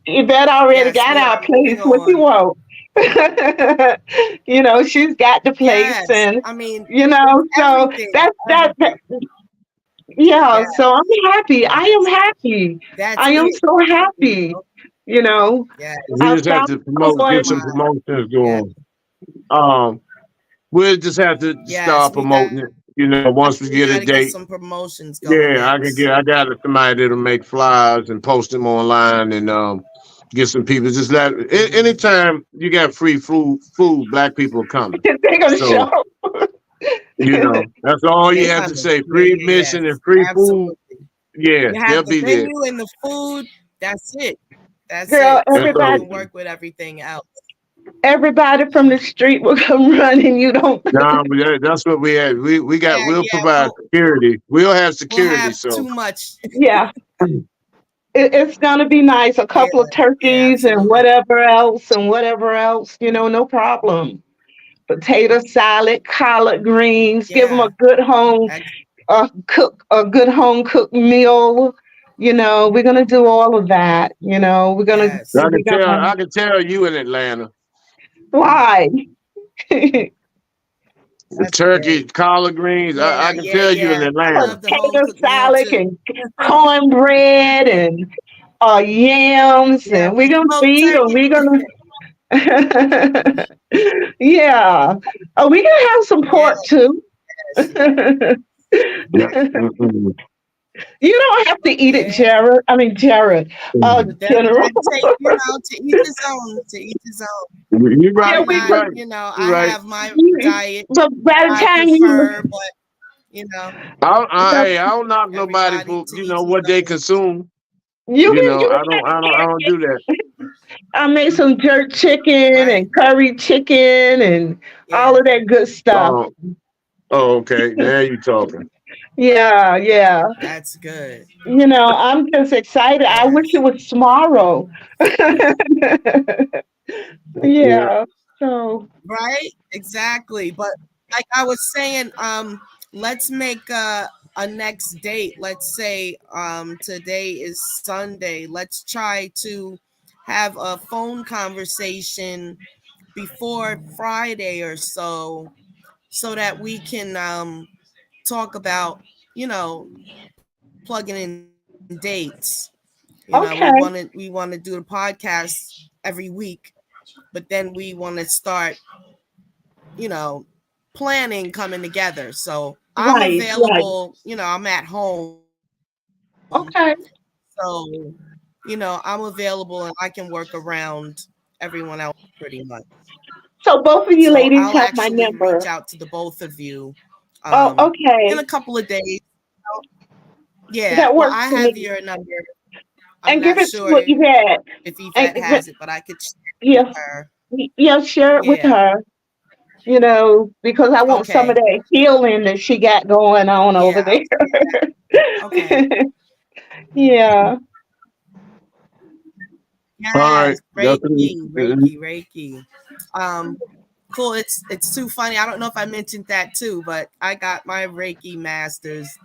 Yvette already yes, got we are our moving place. What you on. want? She's got the place, Yes, and I mean, it's so everything, that everything. yeah. Yeah, So I'm happy. I am yes, happy. that's I am it. so You happy. know? You know, Yes, We I just have found to get some someone. wow. promotions Yeah, going. Um, we'll just have to yes, start promoting it. Once we we get a got to get date. some promotions going Yeah, I can next. get. I got somebody that'll make flyers and post them online and get some people. Just Hmm. anytime you got free food, black people are coming. They're gonna So show. that's all you They have to coming. say. Yeah, Free yeah, admission and yes, free food. absolutely. Yeah, You have they'll the be there. venue and the food. That's it. That's Girl, it. So That's we all. can work with everything else. everybody from the street will come running. You don't. Nah, but that's what we had. Yeah, We'll yeah. provide security. We'll have We'll security. have So too much. Yeah, it's gonna be nice. A Yeah, couple of yeah, turkeys and absolutely. whatever else, and whatever else. No problem. Potato salad, collard greens. Give them Yeah, a good home ex- a good home cooked meal. We're gonna do all of that. yes. We're gonna I can tell you in Atlanta. why. The That's turkey, great. collard greens. Yeah, I can yeah, tell you in yeah. I Atlanta. love the home Potato cooked meal salad too. and cornbread and yams, Yeah, and we're we gonna smoked feed them. turkey. We're gonna, yeah. Oh, we gonna have some Yes, pork too. Yeah. Mm-mm. You don't have to eat it, yeah. Jared. I mean, Jared. Mm. General. To each his own. To each his own. You're Yeah, right. I'm we You're not, could. right. You're I right. have my You, diet but by the I time prefer, but you know, Hey, I don't knock nobody everybody for to each his what they own. consume. you I don't do that. I made some jerk chicken Right. and curry chicken and Yeah, all of that good stuff. Oh, okay. Now you talking. Yeah, yeah. that's good. I'm just excited. I wish it Yes. was tomorrow. Yeah. Yeah. So, Right? Exactly. But like I was saying, let's make a next date. Let's say today is Sunday. Let's try to have a phone conversation before Friday or so that we can talk about, plugging in dates. We okay, want to do the podcast every week, but then we want to start, you know, planning coming together. So I'm right, right. available, I'm at home. Okay. So, I'm available and I can work around everyone else pretty much. So both of you So I'll ladies have my actually reach number. out to the both of you Oh, in a okay. couple of days. Yeah, That well, works I for have me. your number. I'm And give not it to sure if Yvette. Yvette has And it, but I could share it with yeah, her. yeah, share it with Yeah. her. Because I want some Okay. of that healing that she got going on Yeah. over there. I'll do that. Okay. Yeah. All right. Yes. Definitely. Reiki. Um, cool. It's too funny. I don't know if I mentioned that too, but I got my Reiki masters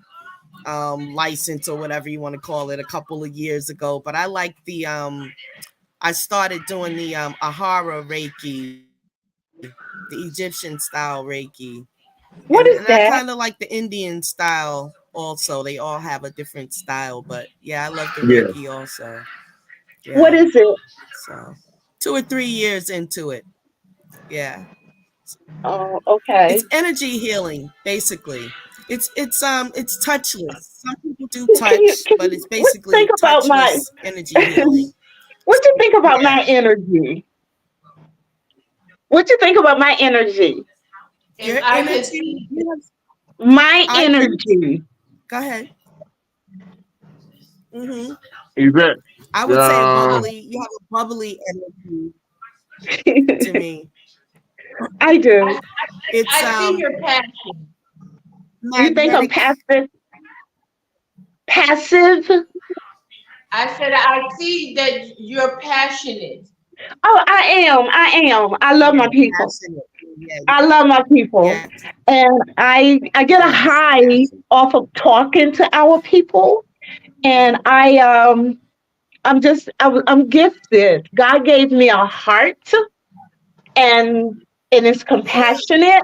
license or whatever you want to call it a couple of years ago. But I like the I started doing the Ahara Reiki, the Egyptian style Reiki. And What I is kind of that? like the Indian style also. They all have a different style, but yeah, I love the Yeah. Reiki also. What Yeah. is it? So 2 or 3 years into it. Yeah. Oh, It's okay. energy healing, basically. It's touchless. Some people do Can you touch, can but you it's what you think basically about my touchless energy healing. what you think about Yeah. my energy? What you think about my energy? If Your I could energy, see, My I could energy. go ahead. Hmm. Yvette. I would say a Uh, bubbly. You have a bubbly energy. to me. I do. It's I see your passion. You think I'm magnetic. passive? Passive? I said I see that you're passionate. Oh, I am. I am. I love my Yeah, people. passionate. Yeah, I love my people. yes, And I get a yes, high passionate. off of talking to our people. And I'm gifted. God gave me a heart, and it's compassionate.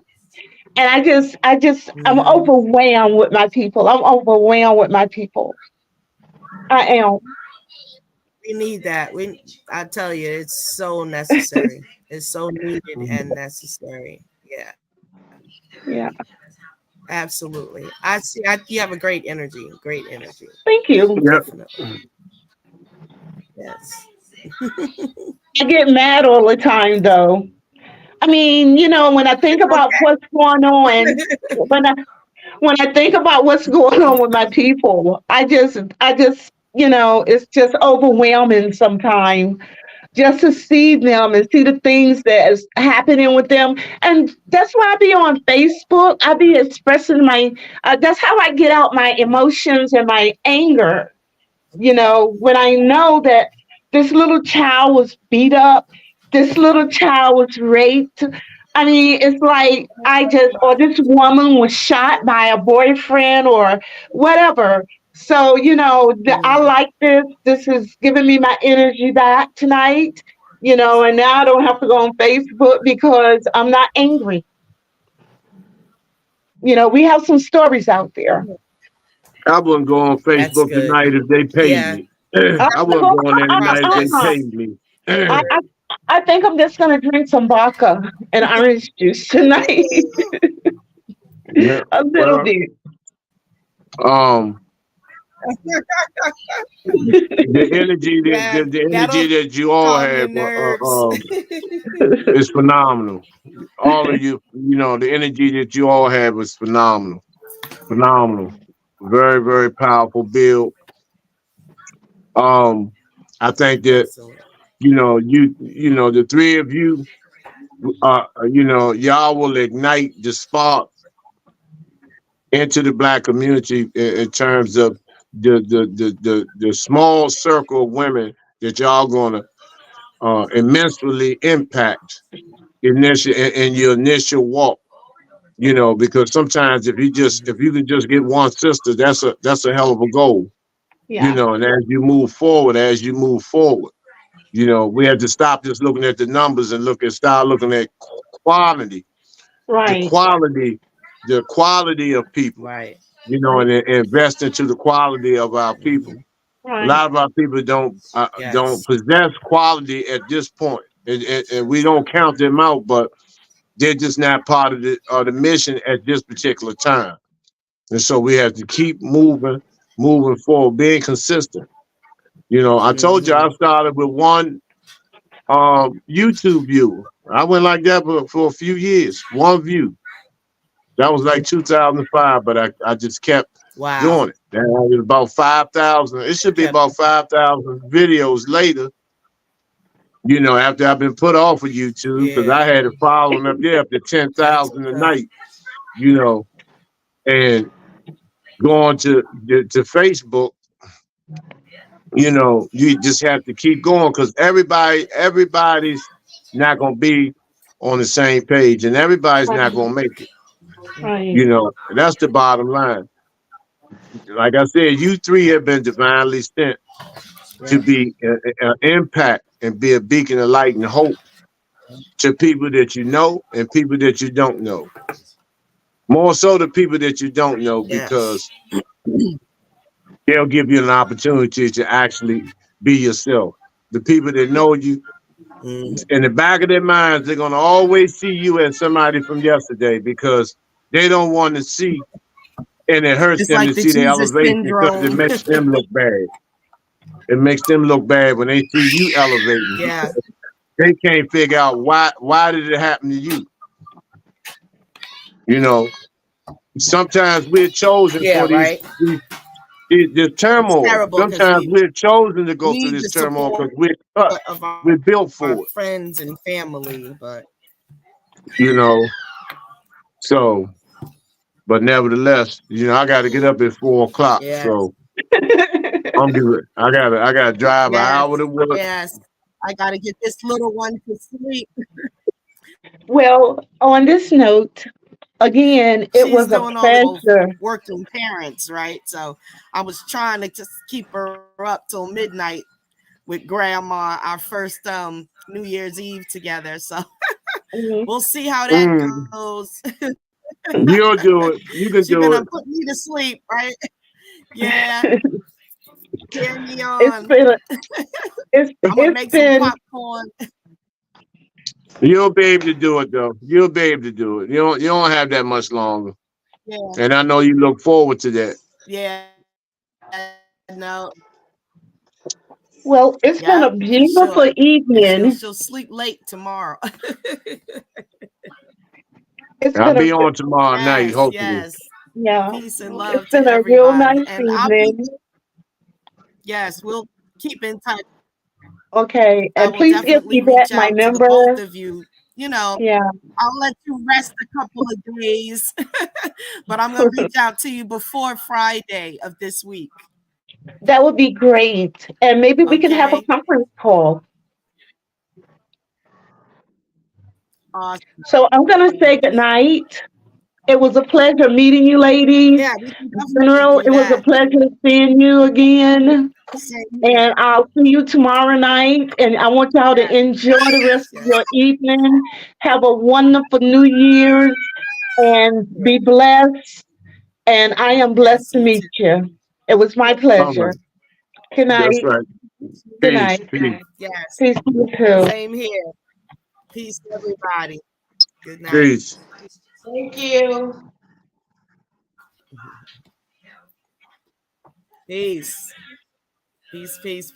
And I'm Hmm. overwhelmed with my people. I'm overwhelmed with my people. I am. We need that. I tell you, it's so necessary. It's so needed and necessary. Yeah, Yeah. absolutely. You have a great energy. Great energy. Thank you. Yep. Definitely. Yes. I get mad all the time though. I mean, when I think It's about what's going on, when I think about what's going on with my people, I just it's just overwhelming sometimes just to see them and see the things that is happening with them. And that's why I be on Facebook. I be expressing that's how I get out my emotions and my anger. When I know that this little child was beat up, this little child was raped. I mean, it's like or this woman was shot by a boyfriend or whatever. So, I Mhm. like this. This is giving me my energy back tonight, and now I don't have to go on Facebook because I'm not angry. We have some stories out there. I wouldn't go on That's Facebook good. tonight if they paid Yeah, me. I, I wouldn't go on there tonight if they I, process. paid me. I, I, I think I'm just going to drink some vodka and orange juice tonight. Yeah. A little Well, bit. um, the energy that Yeah, the energy that'll that you all calm your have nerves. is phenomenal. All of you, the energy that you all have is phenomenal. Phenomenal. Very, very powerful build. Um, I think that Excellent. the three of you, y'all will ignite the spark into the black community in terms of the small circle of women that y'all gonna immensely impact in your initial walk. Because sometimes if you can just get one sister, that's a hell of a goal. Yeah. And as you move forward, we have to stop just looking at the numbers and start looking at quality, the Right. quality, the quality of people, Right. and invest into the quality of our people. Hmm. A Right. lot of our people don't Yes. possess quality at this point, and we don't count them out, but they're just not part of the mission at this particular time. And so we have to keep moving forward, being consistent. I told you Hmm. I started with one YouTube viewer. I went like that for a few years, one view. That was like 2005, but I just kept Wow. doing it. Then it was about 5,000. It should be Kept about 5,000 videos later, after I've been put off of YouTube because I yeah. had a following up there up to That's 10,000 a what's up. night, you know, and going to Facebook, you just have to keep going because everybody's not going to be on the same page and everybody's not Right. going to make it. Right. That's the bottom line. Like I said, you three have been divinely sent to Yep. be an impact and be a beacon of light and hope to people that you know and people that you don't know. More so the people that you don't know Yes. because they'll give you an opportunity to actually be yourself. The people that know you, Hmm. in the back of their minds, they're going to always see you as somebody from yesterday because they don't want to see, and it hurts It's them like to the see the Jesus elevation because it syndrome. makes them look bad. It makes them look bad when they see you elevating. Yeah. They can't figure out why did it happen to you. You know, sometimes we're chosen Yeah. for these Right. these This It's turmoil. terrible because Sometimes we we're chosen to go through need this the turmoil support because we're cut. of We're built our for it, friends and family, but you know. So, but nevertheless, I got to get up at 4 o'clock. yes, So I'm good. I gotta drive an yes, hour to work. yes. I got to get this little one to sleep. Well, on this note, again, it She's was a doing all the pleasure. working parents, right? So I was trying to just keep her up till midnight with grandma, our first New Year's Eve together. So Mhm. we'll see how that Mm, goes. you'll do it. You She can been do it. put me to sleep, right? Yeah, carry me It's on. been I'm gonna it's make some been popcorn. You'll be able to do it though. You'll be able to do it. You don't have that much longer. Yeah, And I know you look forward to that. yeah, no, well, yep, it's been a for sure. beautiful And she'll evening. sleep late tomorrow. It's I'll been a be on tomorrow night, Yes, hopefully. yes. yeah, Peace and it's love to been a real everybody. nice And I'll be, evening. yes, we'll keep in touch. Okay, I and will please give definitely Yvette reach my out to the both number. of you. You know, Yeah, I'll let you rest a couple of days, but I'm going to reach out to you before Friday of this week. that would be great. And maybe we can have a Okay. conference call. Awesome. So I'm gonna say good night. It was a pleasure meeting you, ladies. Yeah, we can definitely General, do it was a that. pleasure seeing you again. Same here. And I'll see you tomorrow night. And I want y'all to Yes, enjoy the rest of yes, your evening. Have a wonderful New Year's and yes, be blessed. And I am blessed yes, to you meet too. you. It was my All right. pleasure. Good That's night. right. Good Peace. night. Peace. Yes, Peace to you too. same here. Peace, everybody. Good night. Peace. Thank you. Peace. Peace, peace, peace.